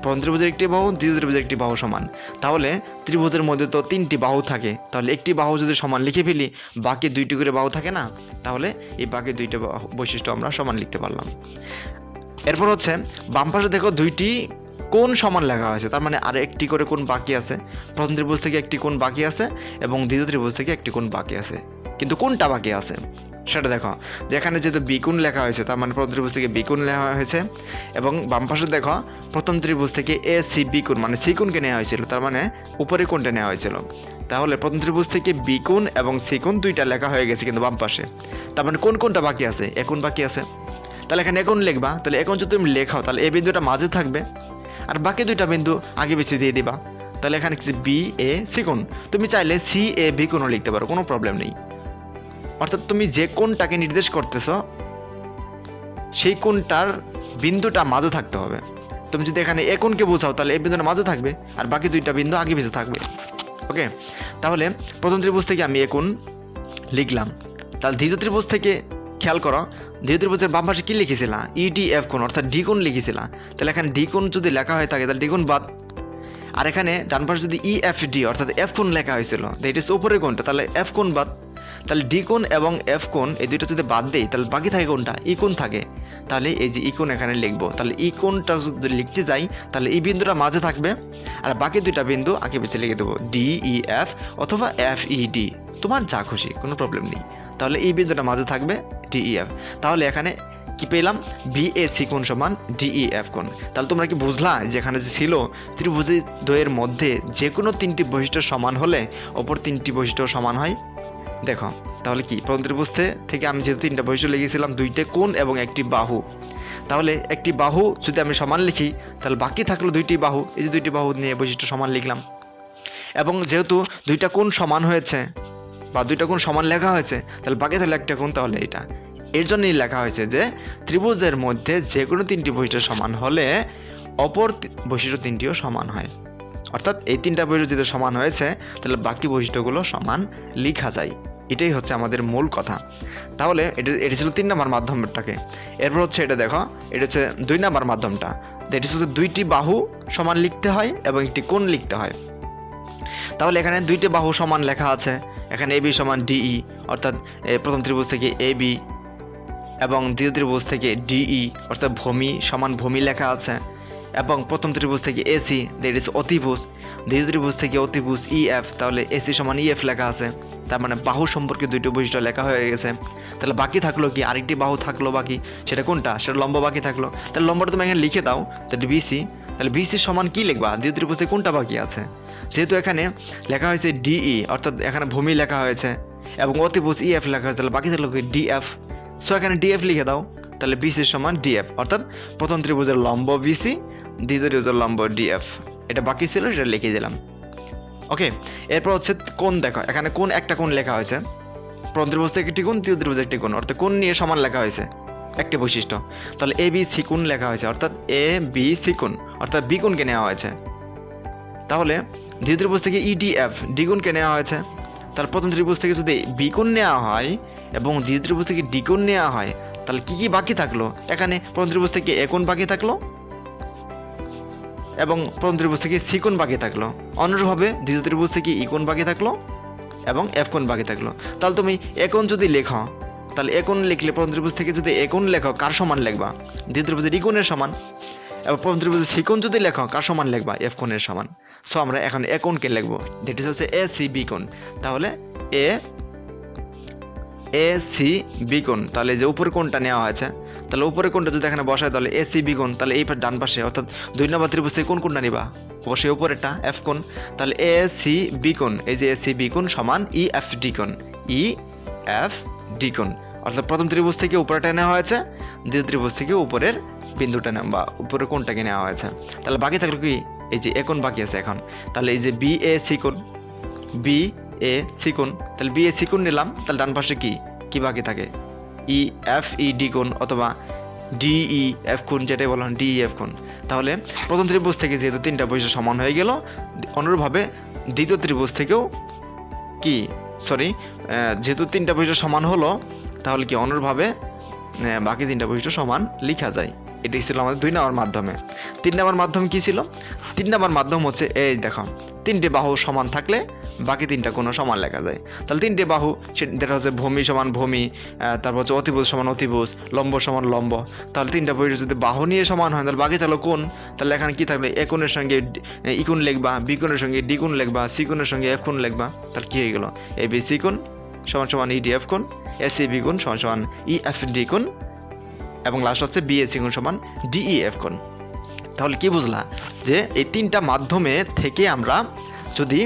প্রথম ত্রিভুজের একটি বাহু, দ্বিতীয় ত্রিভুজের একটি বাহু সমান, তাহলে ত্রিভুজের মধ্যে তো 3টি বাহু থাকে, তাহলে একটি বাহু যদি সমান লিখে ফেলি, বাকি 2টি করে বাহু থাকে না, তাহলে এই বাকি 2টা বৈশিষ্ট্য আমরা সমান লিখতে পারলাম। এরপর হচ্ছে বাম পাশে দেখো 2টি কোণ সমান লেখা হয়েছে, তার মানে আর একটি করে কোণ বাকি আছে। প্রথম ত্রিভুজ থেকে একটি কোণ বাকি আছে এবং দ্বিতীয় ত্রিভুজ থেকে একটি কোণ বাকি আছে, কিন্তু কোনটা বাকি আছে সেটা দেখো, যেখানে যেহেতু বি কোণ লেখা হয়েছে, তার মানে প্রথম ত্রিভুজ থেকে বি কোণ লেখা হয়েছে, এবং বাম পাশে দেখো প্রথম ত্রিভুজ থেকে এ সি বি কোণ, মানে সি কোণকে নেওয়া হয়েছিল, তার মানে উপরে কোণটা নেওয়া হয়েছিল। তাহলে প্রথম ত্রিভুজ থেকে বি কোণ এবং সি কোণ দুইটা লেখা হয়ে গেছে কিন্তু বাম পাশে। তার মানে কোন কোনটা বাকি আছে? এ কোণ বাকি আছে। তাহলে এখানে এ কোণ লিখবা। তাহলে এ কোণ যদি তুমি লেখাও তাহলে এই বিন্দুটা মাঝে থাকবে, আর বাকি দুইটা বিন্দু আগে পিছিয়ে দিয়ে দিবা। তাহলে এখানে কি বি এ সি কোণ, তুমি চাইলে সি এ বি কোণও লিখতে পারো, কোনো প্রবলেম নেই। অর্থাৎ তুমি যে কোণটাকে নির্দেশ করতেছো সেই কোণটার বিন্দুটা মাঝে থাকতে হবে। তুমি যদি এখানে এ কোণকে বোঝাও তাহলে এই বিন্দুটা মাঝে থাকবে, আর বাকি দুইটা বিন্দু আগে পিছিয়ে থাকবে। ওকে, তাহলে প্রথম ত্রিভুজ থেকে আমি এ কোণ লিখলাম। তাহলে দ্বিতীয় ত্রিভুজ থেকে খেয়াল করো, দ্বিতীয় ত্রিভুজের বাম পাশে কি লিখেছিলা? ইডি এফ কোণ, অর্থাৎ ডি কোণ লিখেছিলা। তাহলে এখানে ডি কোণ যদি লেখা হয়ে থাকে তাহলে ডি কোণ বাদ। আর এখানে ডান পাশে যদি ই এফ ডি অর্থাৎ এফ কোণ লেখা হয়েছিল, দ্যাট ইজ উপরের কোণটা, তাহলে এফ কোণ বাদ। তাহলে ডি কোণ এবং এফ কোণ এই দুইটা যদি বাদ দেই তাহলে বাকি থাকে কোনটা? ই কোণ থাকে। তাহলে এই যে ই কোণ এখানে লিখবো। তাহলে ই কোণটা যদি লিখতে যাই তাহলে এই বিন্দুটা মাঝে থাকবে, আর বাকি দুইটা বিন্দু আগে পিছিয়ে লিখে দেবো, ডি ই এফ অথবা এফ ই ডি, তোমার যা খুশি, কোনো প্রবলেম নেই। তাহলে এই বিন্দুটা মাঝে থাকবে, ডি ই এফ। তাহলে এখানে কি পেলাম? বি এ সি কোণ সমান ডি ই এফ কোণ। তাহলে তোমরা কি বুঝলা যেখানে যে ছিল ত্রিভুজের দ্বয়ের মধ্যে যে কোনো তিনটি বৈশিষ্ট্য সমান হলে অপর তিনটি বৈশিষ্ট্য সমান হয়? দেখো তাহলে কি, প্রথম ত্রিভুজ থেকে আমি যেহেতু তিনটা বৈশিষ্ট্য লিখেছিলাম, দুইটা কোণ এবং একটি বাহু, তাহলে একটি বাহু যদি আমি সমান লিখি তাহলে বাকি থাকলো দুইটি বাহু, এই যে দুইটি বাহু নিয়ে বৈশিষ্ট্য সমান লিখলাম। এবং যেহেতু দুইটা কোণ সমান হয়েছে বা দুইটা কোণ সমান লেখা হয়েছে তাহলে বাকি থাকলে একটা কোণ, তাহলে এটা। এর জন্যই লেখা হয়েছে যে ত্রিভুজের মধ্যে যে কোনো তিনটি বৈশিষ্ট্য সমান হলে অপর বৈশিষ্ট্য তিনটিও সমান হয়। অর্থাৎ এই তিনটা বৈশিষ্ট্য যদি সমান হয়েছে তাহলে বাকি বৈশিষ্ট্যগুলো সমান লেখা যায়। এটাই হচ্ছে আমাদের মূল কথা। তাহলে এটা ছিল 3 নম্বর মাধ্যমটাকে। এরপর হচ্ছে এটা দেখো, এটা হচ্ছে 2 নম্বর মাধ্যমটা। দ্যাট ইজ হচ্ছে দুইটি বাহু সমান লিখতে হয় এবং একটি কোণ লিখতে হয়। তাহলে এখানে দুইটি বাহু সমান লেখা আছে, এখানে এবি সমান ডিই, অর্থাৎ প্রথম ত্রিভুজ থেকে এবি, এবং দ্বিতীয় ত্রিভুজ থেকে ডিই অর্থাৎ ভূমি সমান ভূমি লেখা আছে, এবং প্রথম ত্রিভুজ থেকে এসি দ্যাট ইজ অতিভুজ, দ্বিতীয় ত্রিভুজ থেকে অতিভুজ ইএফ, তাহলে এসি সমান ইএফ লেখা আছে। তার মানে বাহু সম্পর্কে দুইটি বৈশিষ্ট্য লেখা হয়ে গেছে। তাহলে বাকি থাকলো কি? আরেকটি বাহু থাকলো বাকি, সেটা কোনটা? সেটা লম্ব বাকি থাকলো। তাহলে লম্বটা তুমি এখানে লিখে দাও, তাহলে বিসি। তাহলে বিসি সমান কি লিখবা? দ্বিতীয় ত্রিভুজে কোনটা বাকি আছে? যেহেতু এখানে লেখা হয়েছে ডিই অর্থাৎ এখানে ভূমি লেখা হয়েছে এবং অতিভুজ ইএফ লেখা হয়েছে, তাহলে বাকি থাকলো কি? ডিএফ। সো এখানে ডিএফ লিখে দাও, তাহলে বিসি সমান ডিএফ, অর্থাৎ প্রথম ত্রিভুজের লম্ব বিসি, দ্বিতীয় ত্রিভুজের লম্ব ডিএফ। এটা বাকি ছিল, সেটা লিখে দিলাম। ওকে, এরপর হচ্ছে কোণ। দেখো এখানে কোণ, একটা কোণ লেখা হয়েছে, প্রথম ত্রিভুজ থেকে একটি কোণ, দ্বিতীয় ত্রিভুজে একটি কোণ, অর্থাৎ কোণ নিয়ে সমান লেখা হয়েছে, একটি বৈশিষ্ট্য। তাহলে এ বি সি কোণ লেখা হয়েছে, অর্থাৎ এ বি সি কোণ, অর্থাৎ বি কোণকে নেওয়া হয়েছে। তাহলে দ্বিতীয় ত্রিভুজ থেকে ইডিএফ ডি কোণকে নেওয়া হয়েছে। তাহলে প্রথম ত্রিভুজ থেকে যদি বি কোণ নেওয়া হয় এবং দ্বিতীয় ত্রিভুজ থেকে ডি কোণ নেওয়া হয় তাহলে কি কি বাকি থাকলো? এখানে প্রথম ত্রিভুজ থেকে এ কোণ বাকি থাকলো এবং প্রথম ত্রিভুজ থেকে সি কোণ বাকি থাকলো। অনুরূপভাবে দ্বিতীয় ত্রিভুজ থেকে ই কোণ বাকি থাকলো এবং এফ কোণ বাকি থাকলো। তাহলে তুমি এ কোণ যদি লেখো তাহলে এ কোণ লিখলে প্রথম ত্রিভুজ থেকে যদি এ কোণ লেখো কার সমান লিখবা? দ্বিতীয় ত্রিভুজের ই কোণের সমান। এবং প্রথম ত্রিভুজের সি কোণ যদি লেখো কার সমান লিখবা? এফ কোণের সমান। সো আমরা এখন এ কোণকে লিখবো, দ্যাট ইজ হচ্ছে এ সি বি কোণ। তাহলে এ সি বি কোণ, তাহলে যে উপরের কোণটা নেওয়া হয়েছে, তাহলে উপরের কোণটা যদি এখানে বসায় তাহলে এ সি বি কোণ, তাহলে এই ডান পাশে অর্থাৎ 2 নম্বর ত্রিভুজ থেকে কোন কোণটা নিবা? অবশ্যই উপরেরটা, এফ কোণ। তাহলে এ সি বি কোণ, এই যে এ সি বি কোণ সমান ই এফ ডি কোণ, ই এফ ডি কোণ, অর্থাৎ প্রথম ত্রিভুজ থেকে উপরেটা নেওয়া হয়েছে, দ্বিতীয় ত্রিভুজ থেকে উপরের বিন্দুটা বা উপরের কোণটাকে নেওয়া হয়েছে। তাহলে বাকি থাকলো কি? এই যে এ কোণ বাকি আছে এখন। তাহলে এই যে বি এ সি কোণ, বি এ সি কোণ, তাহলে বি এ সি কোণ নিলাম। তাহলে ডান পাশে কি কি বাকি থাকে? ই এফ ই ডি কোণ অথবা ডি ই এফ কোণ, যেটাই বলা হয় ডি ই এফ কোণ। তাহলে প্রথম ত্রিভুজ থেকে যেহেতু তিনটা বৈশিষ্ট্য সমান হয়ে গেল, অনুরূপভাবে দ্বিতীয় ত্রিভুজ থেকেও কি যেহেতু তিনটা বৈশিষ্ট্য সমান হলো তাহলে কি অনুরূপভাবে বাকি তিনটা বৈশিষ্ট্য সমান লেখা যায়। এটাই ছিল আমাদের 2 নম্বর মাধ্যমে। 3 নম্বর মাধ্যম কি ছিল? 3 নম্বর মাধ্যম হচ্ছে এই দেখো, তিনটে বাহু সমান থাকলে বাকি তিনটা কোনো সমান লেখা যায়। তাহলে তিনটে বাহু যেটা হচ্ছে ভূমি সমান ভূমি, তারপর হচ্ছে অতিভুজ সমান অতিভুজ, লম্ব সমান লম্ব। তাহলে তিনটা বৈশিষ্ট্য যদি বাহু নিয়ে সমান হয় তাহলে বাকি থাকলো কোণ। তাহলে এখানে কি থাকবে? এ কোণের সঙ্গে ই কোণ লিখবা, বি কোণের সঙ্গে ডি কোণ লিখবা, সি কোণের সঙ্গে এফ কোণ লিখবা। তাহলে কি হয়ে গেল? এ বি সি কোণ সমান সমান ই ডি এফ কোণ, এ সি বি কোণ সমান সমান ই এফ ডি কোণ, এবং লাস্ট হচ্ছে বি এ সি কোণ সমান ডি ই এফ কোণ। তাহলে কি বুঝলা? যে এই তিনটা মাধ্যমে থেকে আমরা যদি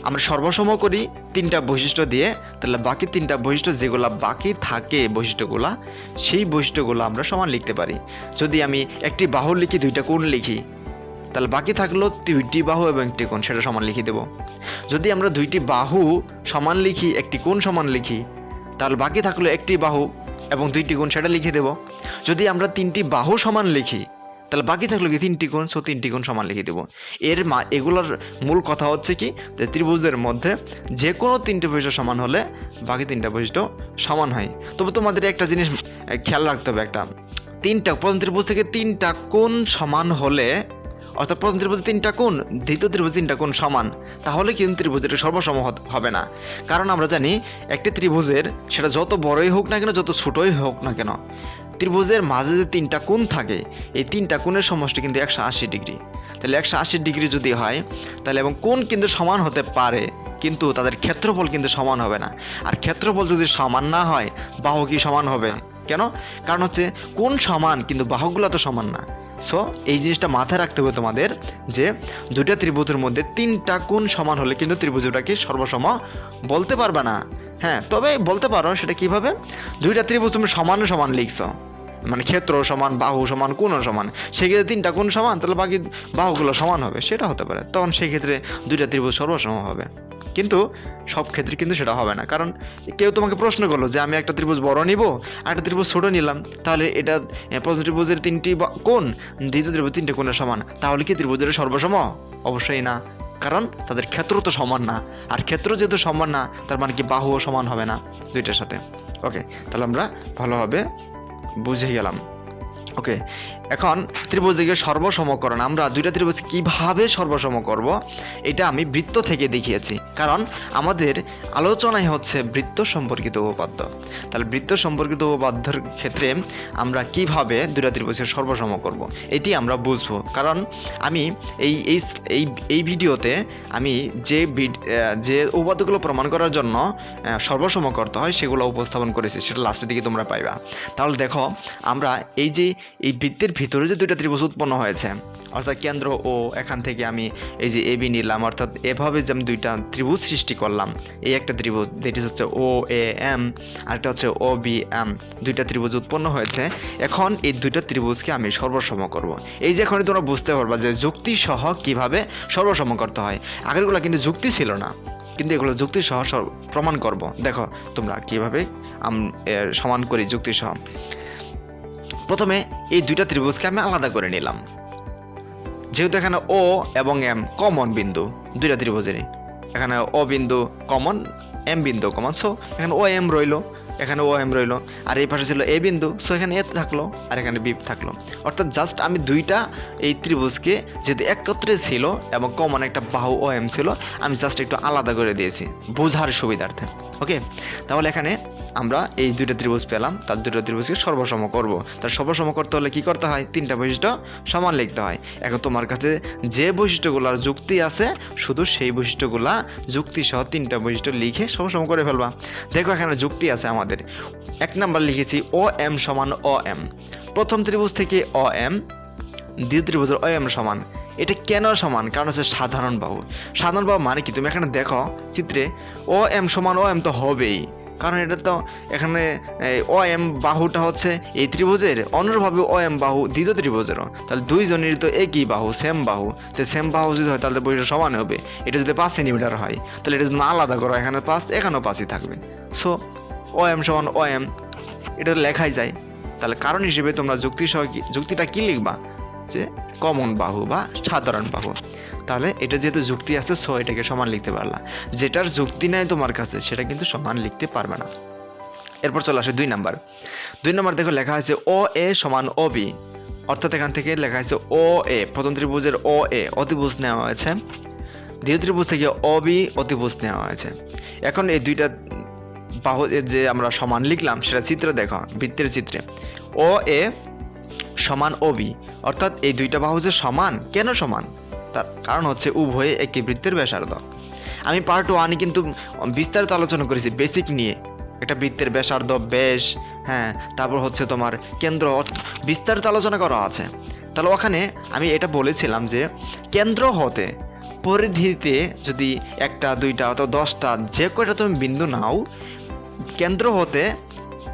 আমরা সর্বসম করি তিনটা বৈশিষ্ট্য দিয়ে, তাহলে বাকি তিনটা বৈশিষ্ট্য যেগুলো বাকি থাকে বৈশিষ্ট্যগুলা, সেই বৈশিষ্ট্যগুলো আমরা সমান লিখতে পারি। যদি আমি একটি বাহু লিখি, দুইটা কোণ লিখি, তাহলে বাকি থাকলো দুইটি বাহু এবং একটি কোণ, সেটা সমান লিখে দেব। যদি আমরা দুইটি বাহু সমান লিখি, একটি কোণ সমান লিখি, তাহলে বাকি থাকলো একটি বাহু এবং দুইটি কোণ, সেটা লিখে দেব। যদি আমরা তিনটি বাহু সমান লিখি, তাহলে বাকি থাকলো কি তিনটি কোণ, সো তিনটি কোণ সমান লিখে দেব। এগুলোর মূল কথা হচ্ছে কি, যে ত্রিভুজের মধ্যে যে কোনো তিনটে বৈশিষ্ট্য সমান হলে বাকি তিনটা বৈশিষ্ট্য সমান হয়। তবে তোমাদের একটা জিনিস খেয়াল রাখতে হবে, প্রথম ত্রিভুজ থেকে তিনটা কোণ সমান হলে, অর্থাৎ প্রথম ত্রিভুজে তিনটা কোণ, দ্বিতীয় ত্রিভুজে তিনটা কোণ সমান, তাহলে কিন্তু ত্রিভুজের সর্বসম হবে না। কারণ আমরা জানি একটি ত্রিভুজের, সেটা যত বড়ই হোক না কেন, যত ছোটই হোক না কেন, ত্রিভুজের মাঝে যে তিনটা কোণ থাকে, এই তিনটা কোণের সমষ্টি কিন্তু 180 ডিগ্রি। তাহলে 180 ডিগ্রি যদি হয়, তাহলে এবং কোণ কিন্তু সমান হতে পারে, কিন্তু তাদের ক্ষেত্রফল কিন্তু সমান হবে না। আর ক্ষেত্রফল যদি সমান না হয়, বাহু কি সমান হবে? কেন? কারণ হচ্ছে কোণ সমান, কিন্তু বাহুগুলো তো সমান না। সো এই জিনিসটা মাথায় রাখতে হবে তোমাদের, যে দুইটা ত্রিভুজের মধ্যে তিনটা কোণ সমান হলে কিন্তু ত্রিভুজটাকে সর্বসম বলতে পারবে না। হ্যাঁ, তবে বলতে পারো। সেটা কিভাবে? দুইটা ত্রিভুজ তুমি সমান সমান লিখছো, মানে ক্ষেত্র সমান, বাহু সমান, কোণও সমান, সেক্ষেত্রে তিনটা কোণ সমান, তাহলে বাকি বাহুগুলো সমান হবে, সেটা হতে পারে। তখন সেক্ষেত্রে দুইটা ত্রিভুজ সর্বসম হবে। কিন্তু সব ক্ষেত্রে কিন্তু সেটা হবে না। কারণ কেউ তোমাকে প্রশ্ন করলো যে আমি একটা ত্রিভুজ বড় নিব আর একটা ত্রিভুজ ছোট নিলাম, তাহলে এটা প্রথম ত্রিভুজের তিনটি কোণ, দ্বিতীয় ত্রিভুজ তিনটে কোণের সমান, তাহলে কি ত্রিভুজের সর্বসম? অবশ্যই না, কারণ তাদের ক্ষেত্র তো সমান না। আর ক্ষেত্র যেহেতু সমান না, তার মানে কি বাহুও সমান হবে না দুইটার সাথে। ওকে, তাহলে আমরা ভালোভাবে বুঝে গেলাম। ওকে, এখন ত্রিভুজকে সর্বসমকরণ আমরা দুইটা ত্রিভুজ কিভাবে সর্বসম করব, এটা আমি বৃত্ত থেকে দেখিয়েছি। কারণ আমাদের আলোচনায় হচ্ছে বৃত্ত সম্পর্কিত উপপাদ্য। তাহলে বৃত্ত সম্পর্কিত উপপাদ্যের ক্ষেত্রে আমরা কিভাবে দুইটা ত্রিভুজকে সর্বসম করব, এটি আমরা বুঝবো। কারণ আমি এই ভিডিওতে আমি যে উপপাদ্যগুলো প্রমাণ করার জন্য সর্বসম করতে হয় সেগুলো উপস্থাপন করেছি, সেটা লাস্টের দিকে তোমরা পাইবা। তাহলে দেখো, আমরা এই বৃত্তের ভিতরে যে দুইটা ত্রিভুজ উৎপন্ন হয়েছে, অর্থাৎ কেন্দ্র ও, এখান থেকে আমি এই যে এবি নিলাম, অর্থাৎ এভাবে যে আমি দুইটা ত্রিভুজ সৃষ্টি করলাম, এই একটা ত্রিভুজ যেটি হচ্ছে ও এ এম, আরেকটা হচ্ছে ও বি এম, দুইটা ত্রিভুজ উৎপন্ন হয়েছে। এখন এই দুইটা ত্রিভুজকে আমি সর্বসম করব। এই যে এখনই তোমরা বুঝতে পারবা যে যুক্তি সহ কিভাবে সর্বসম করতে হয়। আগেরগুলো কিন্তু যুক্তি ছিল না, কিন্তু এগুলো যুক্তি সহ প্রমাণ করব। দেখো তোমরা কিভাবে সমান করি যুক্তি সহ। প্রথমে এই দুইটা ত্রিভুজকে আমি আলাদা করে নিলাম, যেহেতু এখানে ও এবং এম কমন বিন্দু দুইটা ত্রিভুজেরই। এখানে ও বিন্দু কমন, এম বিন্দু কমন, সো এখানে ও এম রইলো, এখানে ও এম রইলো, আর এই পাশে ছিল এ বিন্দু, সো এখানে এ থাকলো আর এখানে বি থাকলো। অর্থাৎ জাস্ট আমি দুইটা এই ত্রিভুজকে যেহেতু একত্রে ছিল এবং কমন একটা বাহু ও এম ছিল, আমি জাস্ট একটু আলাদা করে দিয়েছি বোঝার সুবিধার্থে। ওকে, তাহলে এখানে আমরা এই দুইটা ত্রিভুজ পেলাম, তার দুইটা ত্রিভুজকে সর্বসম করব। তার সর্বসম করতে হলে কি করতে হয়? তিনটা বৈশিষ্ট্য সমান লিখতে হয়। এখন তোমার কাছে যে বৈশিষ্ট্যগুলোর যুক্তি আছে, শুধু সেই বৈশিষ্ট্যগুলা যুক্তি সহ তিনটা বৈশিষ্ট্য লিখে সর্বসম করে ফেলবা। দেখো এখানে যুক্তি আছে আমাদের। 1 নাম্বার লিখেছি ও এম সমান ও এম। প্রথম ত্রিভুজ থেকে ও এম, দ্বিতীয় ত্রিভুজের ও এম সমান। এটা কেন সমান? কারণ হচ্ছে সাধারণ বাহু। সাধারণ বাহু মানে কি? তুমি এখানে দেখো চিত্রে, ও এম সমান ও এম তো হবেই, কারণ এটা তো এখানে ও এম বাহুটা হচ্ছে এই ত্রিভুজের, অনুরূপভাবে ও এম বাহু দ্বিতীয় ত্রিভুজেরও। তাহলে দুইজনের তো একই বাহু, সেম বাহু। তো সেম বাহু যদি হয় তাহলে বৈশিষ্ট্য সমান হবে। এটা যদি 5 সেন্টিমিটার হয়, তাহলে এটা যদি আলাদা করো, এখানে 5 এখানেও 5ই থাকবে। সো ও এম সমান ও এম, এটা লেখাই যায়। তাহলে কারণ হিসেবে তোমরা যুক্তিটা কি লিখবা? যে কমন বাহু বা সাধারণ বাহু। তাহলে এটা যেহেতু যুক্তি আছে, সো এটাকে সমান লিখতে পারলা। যেটার যুক্তি নাই তোমার কাছে, সেটা কিন্তু সমান লিখতে পারবে না। এরপর চলে আসে 2 নাম্বার। 2 নাম্বার দেখো লেখা আছে ও এ সমান ও বি, অর্থাৎ এখান থেকে লেখা আছে ও এ, প্রথম ত্রিভুজের ও এ অতিভুজ নেওয়া হয়েছে, দ্বিতীয় ত্রিভুজ থেকে ও বি অতিভুজ নেওয়া হয়েছে। এখন এই দুইটা বাহু যে আমরা সমান লিখলাম, সেটা চিত্রে দেখো, বৃত্তের চিত্রে ও এ সমান ও বি, অর্থাৎ এই দুইটা বাহু যে সমান। কেন সমান? তার কারণ হচ্ছে উভয়ে একই বৃত্তের ব্যাসার্ধ। আমি পার্ট 1 কিন্তু বিস্তারিত আলোচনা করেছি বেসিক নিয়ে, একটা বৃত্তের ব্যাসার্ধ, ব্যাস, হ্যাঁ, তারপর হচ্ছে তোমার কেন্দ্র, বিস্তারিত আলোচনা করা আছে। তাহলে ওখানে আমি এটা বলেছিলাম যে কেন্দ্র হতে পরিধিতে যদি একটা দুইটা অথবা 10টা যে কয়টা তুমি বিন্দু নাও, কেন্দ্র হতে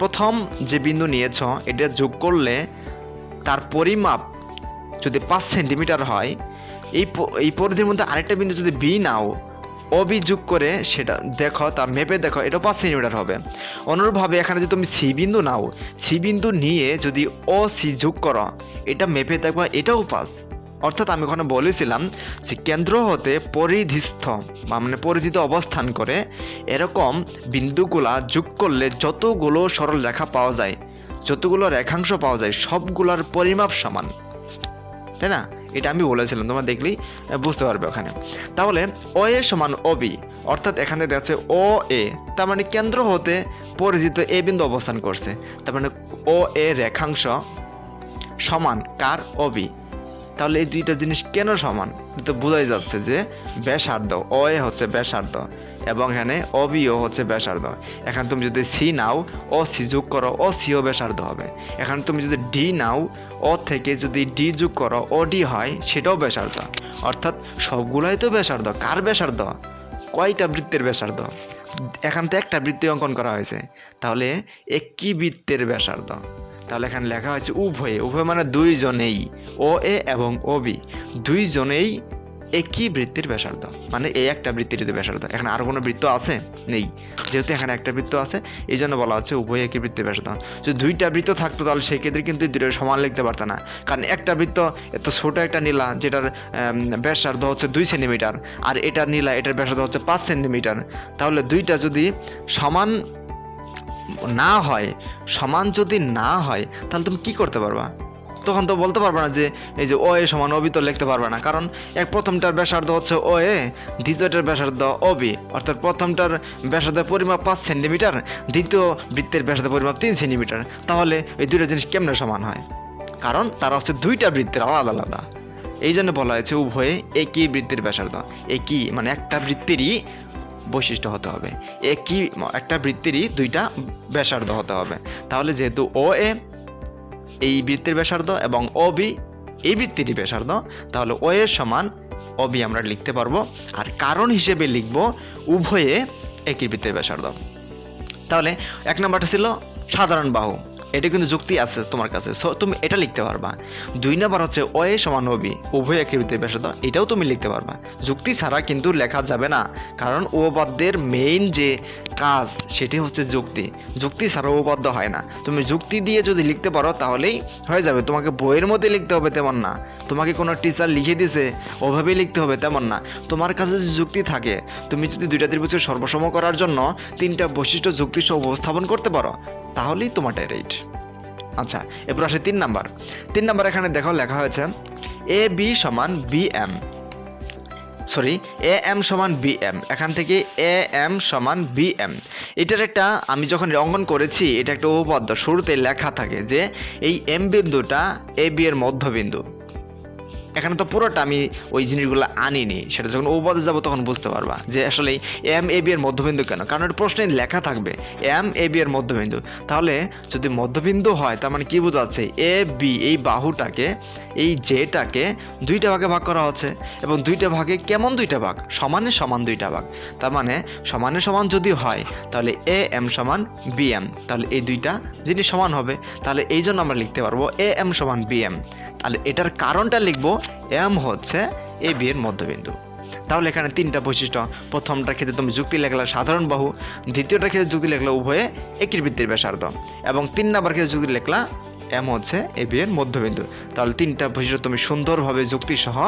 প্রথম যে বিন্দু নিয়েছ এটা যোগ করলে তার পরিমাপ যদি 5 সেন্টিমিটার হয়, এই পরিধির মধ্যে আরেকটা বিন্দু যদি বি নাও, অবি যোগ করে সেটা দেখো, তার মেপে দেখো, এটাও 5 সেন্টিমিটার হবে। অনুরূপভাবে এখানে যদি তুমি সি বিন্দু নাও, সি বিন্দু নিয়ে যদি ও সি যোগ করো, এটা মেপে দেখো এটাও 5। অর্থাৎ আমি ওখানে বলেছিলাম যে কেন্দ্র হতে পরিধিস্থ মানে পরিধিতে অবস্থান করে এরকম বিন্দুগুলা যোগ করলে যতগুলো সরল রেখা পাওয়া যায়, যতগুলো রেখাংশ পাওয়া যায়, সবগুলোর পরিমাপ সমান, তাই না? এটা আমি বলেছিলাম, তোমরা দেখলেই বুঝতে পারবে ওখানে। তাহলে ও এ সমান অবি, অর্থাৎ এখানে দেখা যাচ্ছে ও এ, তার মানে কেন্দ্র হতে পরিধিত এ বিন্দু অবস্থান করছে, তার মানে ও এ রেখাংশ সমান কার? অবি। তাহলে এই দুইটা জিনিস কেন সমান? তো বোঝাই যাচ্ছে যে ব্যাসার্ধ, ও এ হচ্ছে ব্যাসার্ধ এবং এখানে অবিও হচ্ছে ব্যাসার্ধ। এখানে তুমি যদি সি নাও, ও সি যোগ করো, ও সিও ব্যাসার্ধ হবে। এখানে তুমি যদি ডি নাও, ও থেকে যদি ডি যোগ করো, ও ডি হয়, সেটাও ব্যাসার্ধ। অর্থাৎ সবগুলাই তো ব্যাসার্ধ। কার ব্যাসার্ধ? কয়টা বৃত্তের ব্যাসার্ধ? এখান থেকে একটা বৃত্ত অঙ্কন করা হয়েছে, তাহলে একই বৃত্তের ব্যাসার্ধ। তাহলে এখানে লেখা হয়েছে উভয়ে, উভয় মানে দুইজনেই, ও এ এবং ও বি দুইজনেই একই বৃত্তের ব্যাসার্ধ, মানে এই একটা বৃত্তের ব্যাসার্ধ। এখানে আর কোনো বৃত্ত আছে? নেই, যেহেতু এখানে একটা বৃত্ত আছে এই জন্য বলা হচ্ছে উভয় একই বৃত্তের ব্যাসার্ধ। যদি দুইটা বৃত্ত থাকতো তাহলে সেই ক্ষেত্রে কিন্তু দুটো সমান লিখতে পারতো না, কারণ একটা বৃত্ত এত ছোট একটা নীলা যেটার ব্যাসার্ধ হচ্ছে 2 সেন্টিমিটার, আর এটা নীলা এটার ব্যাসার্ধ হচ্ছে 5 সেন্টিমিটার। তাহলে দুইটা যদি সমান না হয়, সমান যদি না হয়, তাহলে তুমি কি করতে পারবা? তখন তো বলতে পারবে না যে এই যে ও এ সমান অবি, তো লিখতে পারবে না, কারণ প্রথমটার ব্যাসার্ধ হচ্ছে ও এ, দ্বিতীয়টার ব্যাসার্ধ অবি। অর্থাৎ প্রথমটার ব্যাসার্ধের পরিমাপ 5 সেন্টিমিটার, দ্বিতীয় বৃত্তের ব্যাসার্ধের পরিমাপ 3 সেন্টিমিটার। তাহলে এই দুইটা জিনিস কেমনে সমান হয়? কারণ তারা হচ্ছে দুইটা বৃত্তের আলাদা আলাদা। এই জন্য বলা হয়েছে উভয়ে একই বৃত্তের ব্যাসার্ধ। একই মানে একটা বৃত্তেরই বৈশিষ্ট্য হতে হবে, একই একটা বৃত্তেরই দুইটা ব্যাসার্ধ হতে হবে। তাহলে যেহেতু ও এ এই বৃত্তের ব্যাসার্ধ এবং ও বি এই বৃত্তেরই ব্যাসার্ধ, তাহলে ও এর সমান ও বি আমরা লিখতে পারবো। আর কারণ হিসেবে লিখব উভয়ে একই বৃত্তের ব্যাসার্ধ। তাহলে 1 নম্বরটা ছিল সাধারণ বাহু, এটা কিন্তু যুক্তি আছে তোমার কাছে, সো তুমি এটা লিখতে পারবা। 2 নম্বর হচ্ছে ও এ সমান ও বি, উভয় একই বৃত্তের ব্যাসার্ধ, এটাও তুমি লিখতে পারবা। যুক্তি ছাড়া কিন্তু লেখা যাবে না, কারণ উপপাদ্যের মেইন যে কাজ সেটি হচ্ছে যুক্তি। যুক্তি ছাড়া উপপাদ্য হয় না। তুমি যুক্তি দিয়ে যদি লিখতে পারো তাহলেই হয়ে যাবে। তোমাকে বইয়ের মধ্যে লিখতে হবে তেমন না, তোমাকে কোনো টিচার লিখে দিছে ওভাবেই লিখতে হবে তেমন না। তোমার কাছে যদি যুক্তি থাকে, তুমি যদি দুইটা ত্রিভুজের সর্বসম করার জন্য 3টা বৈশিষ্ট্য যুক্তি সহ উপস্থাপন করতে পারো, তাহলেই তোমারটাই রাইট। আচ্ছা, এরপর আসে 3 নাম্বার। 3 নাম্বার এখানে দেখো লেখা হয়েছে এ বি সমান B M, sorry A M সমান বি এম। এখান থেকে এ এম সমান বি এম, এটার একটা আমি যখন অঙ্কন করেছি এটা একটা উপপাদ্য শুরুতে লেখা থাকে যে এই এম বিন্দুটা এ বি এর মধ্যবিন্দু। এখানে তো পুরোটা আমি ওই জিনিসগুলো আনিনি, সেটা যখন উপপাদ্যে যাবো তখন বুঝতে পারবা যে আসলে এম এ বি এর মধ্যবিন্দু কেন, কারণ এটা প্রশ্নে লেখা থাকবে এম এ বি এর মধ্যবিন্দু। তাহলে যদি মধ্যবিন্দু হয় তার মানে কি বোঝাচ্ছে? এ বি এই বাহুটাকে, এই জেটাকে 2টা ভাগে ভাগ করা হচ্ছে, এবং 2টা ভাগে কেমন 2টা ভাগ? সমানে সমান 2টা ভাগ। তার মানে সমানে সমান যদি হয় তাহলে এ এম সমান বি এম, তাহলে এই 2টা জিনিস সমান হবে। তাহলে এই জন্য আমরা লিখতে পারবো এ এম সমান বি এম। তাহলে এটার কারণটা লিখবো এম হচ্ছে এ বি এর মধ্যবিন্দু। তাহলে এখানে 3টা বৈশিষ্ট্য। প্রথমটার ক্ষেত্রে তুমি যুক্তি লেখলা সাধারণ বাহু, দ্বিতীয়টার ক্ষেত্রে যুক্তি লেখলা উভয়ে একই বৃত্তের ব্যাসার্ধ, এবং 3 নাম্বার ক্ষেত্রে যুক্তি লেখলা এম হচ্ছে এ বি এর মধ্যবিন্দু। তাহলে 3টা বৈশিষ্ট্য তুমি সুন্দরভাবে যুক্তি সহ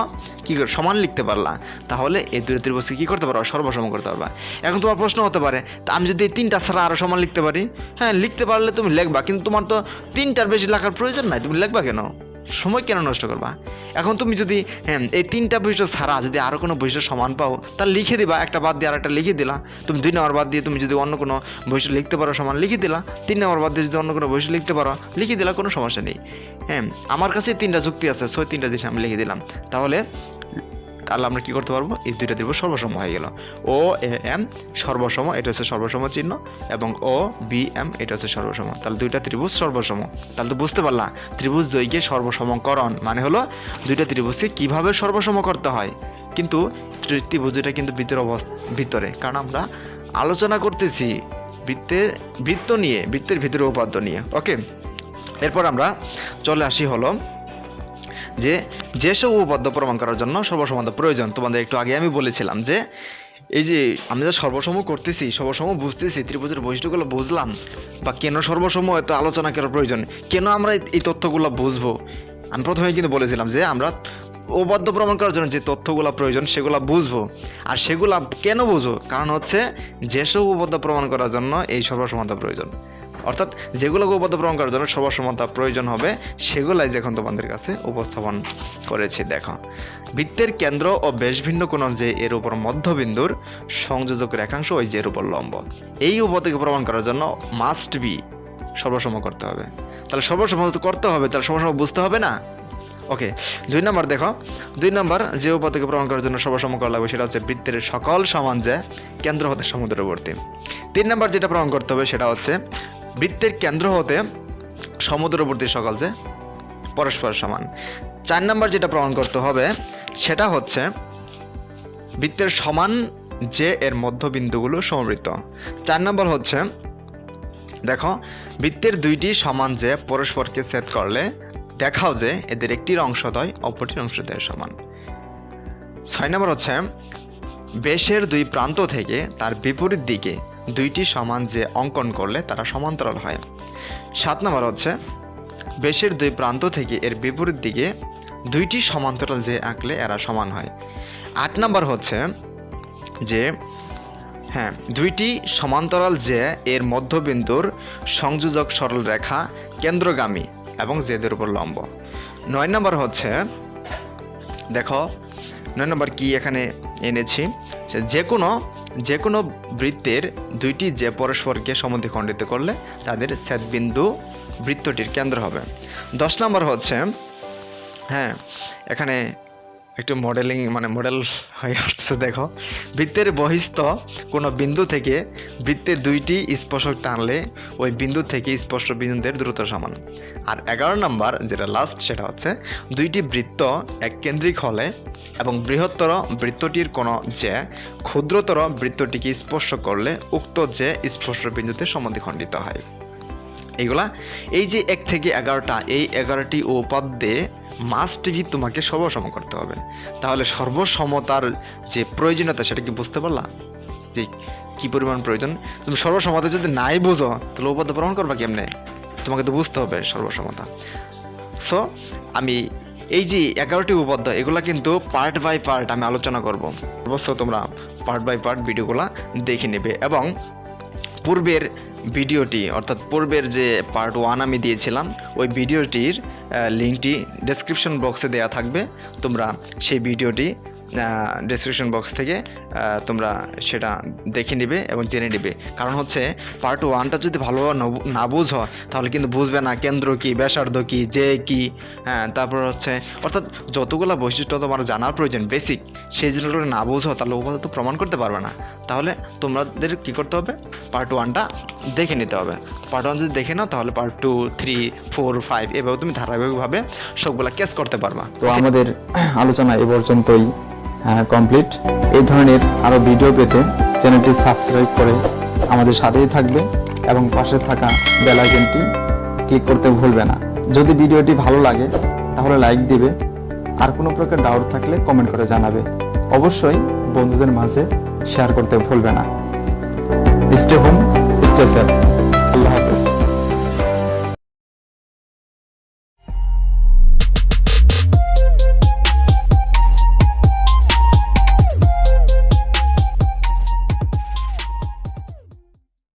কি করে সমান লিখতে পারলা। তাহলে এই দুই ত্রিভুজকে কি করতে পারবা? সর্বসম করতে পারবা। এখন তোমার প্রশ্ন হতে পারে তা আমি যদি এই 3টা ছাড়া আরো সমান লিখতে পারি? হ্যাঁ, লিখতে পারলে তুমি লিখবা, কিন্তু তোমার তো 3টার বেশি লেখার প্রয়োজন নাই, তুমি লিখবা কেন? সময় কেন নষ্ট করবা? এখন তুমি যদি এই 3টা বৈশিষ্ট্য ছাড়া যদি আরো কোনো বৈশিষ্ট্য সমান পাও তাহলে লিখে দিবা, একটা বাদ দিয়ে আরেকটা লিখে দিলা। তুমি 2 নম্বর বাদ দিয়ে তুমি যদি অন্য কোনো বৈশিষ্ট্য লিখতে পারো সমান লিখে দিলা, 3 নম্বর বাদ দিয়ে যদি অন্য কোনো বৈশিষ্ট্য লিখতে পারো লিখে দিলা, কোনো সমস্যা নেই। আমার কাছে 3টা যুক্তি আছে, সো 3টা জিনিস আমি লিখে দিলাম। তাহলে আমরা কি করতে পারবো? এই 2টা ত্রিভুজ সর্বসম হয়ে গেল। ও এ এম সর্বসম, এটা হচ্ছে সর্বসম চিহ্ন, এবং ও বি এম এটা হচ্ছে সর্বসম। তাহলে 2টা ত্রিভুজ সর্বসম। তাহলে তো বুঝতে পারলা ত্রিভুজ দ্বয়কে সর্বসমকরণ মানে হলো 2টা ত্রিভুজকে কিভাবে সর্বসম করতে হয় কিন্তু ত্রিভুজটা কিন্তু ভিতরে, কারণ আমরা আলোচনা করতেছি বৃত্ত নিয়ে, বৃত্তের ভিতরে উপাদ্য নিয়ে। ওকে, এরপর আমরা চলে আসি হলো যে যেসব উপপাদ্য প্রমাণ করার জন্য সর্বসম্মতা প্রয়োজন। তোমাদের একটু আগে আমি বলেছিলাম যে এই যে আমরা যে সর্বসম করতেছি, সর্বসম বুঝতেছি, ত্রিভুজের বৈশিষ্ট্যগুলো বুঝলাম, বা কেন সর্বসম এত আলোচনা করার প্রয়োজন, কেন আমরা এই তথ্যগুলো বুঝবো। আমি প্রথমে কিন্তু বলেছিলাম যে আমরা উপপাদ্য প্রমাণ করার জন্য যে তথ্যগুলো প্রয়োজন সেগুলো বুঝবো। আর সেগুলো কেন বুঝবো? কারণ হচ্ছে যেসব উপপাদ্য প্রমাণ করার জন্য এই সর্বসমতা প্রয়োজন, অর্থাৎ যেগুলো উপপাদ্য প্রমাণ করার জন্য সর্বসমতা প্রয়োজন হবে সেগুলাই যখন তোমাদের কাছে উপস্থাপন করেছি। দেখো, বৃত্তের কেন্দ্র ও বেশ ভিন্ন কোণ যে এর উপর মধ্যবিন্দুর সংযোজক রেখাংশ ওই যে এর উপর লম্ব, এই উপপাদ্যকে প্রমাণ করার জন্য মাস্ট বি সর্বসম করতে হবে। তাহলে সর্বসম করতে হবে, তাহলে সর্বসম বুঝতে হবে না। ওকে, 2 নম্বর দেখো, 2 নম্বর যে উপপাদ্যকে প্রমাণ করার জন্য সর্বসম করা লাগবে সেটা হচ্ছে বৃত্তের সকল সমান যে কেন্দ্র হতে সমুদ্রবর্তী। 3 নম্বর যেটা প্রমাণ করতে হবে সেটা হচ্ছে বৃত্তের কেন্দ্র হতে সমুদ্রবর্তী সকল যে পরস্পর সমান। 4 নম্বর যেটা প্রমাণ করতে হবে সেটা হচ্ছে বৃত্তের সমান যে এর মধ্যবিন্দুগুলো সমবৃত্ত। 4 নম্বর হচ্ছে দেখো, বৃত্তের দুইটি সমান যে পরস্পরকে ছেদ করলে দেখাও যে এদের একটির অংশদ্বয় অপরটির অংশদ্বয়ের সমান। 6 নম্বর হচ্ছে বেশের দুই প্রান্ত থেকে তার বিপরীত দিকে দুইটি সমান যে অঙ্কন করলে তারা সমান্তরাল হয়। 7 নম্বর হচ্ছে বেশের দুই প্রান্ত থেকে এর বিপরীত দিকে দুইটি সমান্তরাল যে আঁকলে এরা সমান হয়। 8 নম্বর হচ্ছে যে দুইটি সমান্তরাল যে এর মধ্যবিন্দুর সংযোজক সরল রেখা কেন্দ্রগামী এবং জেদের উপর লম্ব। 9 নম্বর হচ্ছে দেখো, 9 নম্বর কি এখানে এনেছি, যে কোনো বৃত্তের দুইটি যে পরস্পরকে সমদ্বিখণ্ডিত করলে তাদের ছেদবিন্দু বৃত্তটির কেন্দ্র হবে। 10 নম্বর হচ্ছে এখানে একটু মডেল হয়ে আসছে। দেখো, বৃত্তের বহিস্থ কোনো বিন্দু থেকে বৃত্তের দুইটি স্পর্শক টানলে ওই বিন্দু থেকে স্পর্শ বিন্দুদের দূরত্ব সমান। আর 11 নম্বর যেটা লাস্ট সেটা হচ্ছে দুইটি বৃত্ত এক কেন্দ্রিক হলে এবং বৃহত্তর বৃত্তটির কোনো যে ক্ষুদ্রতর বৃত্তটিকে স্পর্শ করলে উক্ত যে স্পর্শ বিন্দুতে সমদ্বিখণ্ডিত হয়। এইগুলা এই যে 1 থেকে 11টা, এই 11টি উপাদ্যে মাস্ট বি তোমাকে সর্বসম করতে হবে। তাহলে সর্বসমতার যে প্রয়োজনীয়তা সেটা কি বুঝতে পারলা, যে কি পরিমাণ প্রয়োজন। তুমি সর্বসমতা যদি নাই বুঝো তাহলে উপাদ্য প্রমাণ করবা কেমনে? তোমাকে তো বুঝতে হবে সর্বসমতা। সো আমি এই যে 11টি উপাদ্য এগুলা কিন্তু পার্ট বাই পার্ট আমি আলোচনা করব। অবশ্যই তোমরা পার্ট বাই পার্ট ভিডিওগুলা দেখে নেবে এবং পূর্বের ভিডিওটি অর্থাৎ পূর্বের যে পার্ট 1 আমি দিয়েছিলাম ওই ভিডিওটির লিঙ্কটি ডেসক্রিপশন বক্সে দেওয়া থাকবে। তোমরা সেই ভিডিওটি ডেসক্রিপশন বক্স থেকে তোমরা সেটা দেখে নেবে এবং জেনে নেবে। কারণ হচ্ছে পার্ট 1টা যদি ভালোভাবে না বুঝো তাহলে কিন্তু বুঝবে না কেন্দ্র কি, ব্যাসার্ধ কি, যে কি, তারপর হচ্ছে অর্থাৎ যতগুলো বৈশিষ্ট্য তোমার জানার প্রয়োজন বেসিক, সেই জিনিসগুলো না বুঝো তাহলে ওগুলো তো প্রমাণ করতে পারবে না। তাহলে তোমাদের কি করতে হবে, পার্ট 1টা দেখে নিতে হবে। পার্ট 1 যদি দেখে নাও তাহলে পার্ট 2, 3, 4, 5 এভাবে তুমি ধারাবাহিকভাবে সবগুলা ক্যাচ করতে পারবা। তো আমাদের আলোচনা এ পর্যন্তই কমপ্লিট। এই ধরনের আরো ভিডিও পেতে চ্যানেলটি সাবস্ক্রাইব করে আমাদের সাথেই থাকবে এবং পাশে থাকা বেল আইকনটি ক্লিক করতে ভুলবে না। যদি ভিডিওটি ভালো লাগে তাহলে লাইক দিবে, আর কোনো প্রকার ডাউট থাকলে কমেন্ট করে জানাবে। অবশ্যই বন্ধুদের মাঝে শেয়ার করতে ভুলবে না। Stay home, stay safe. আল্লাহ হাফেজ।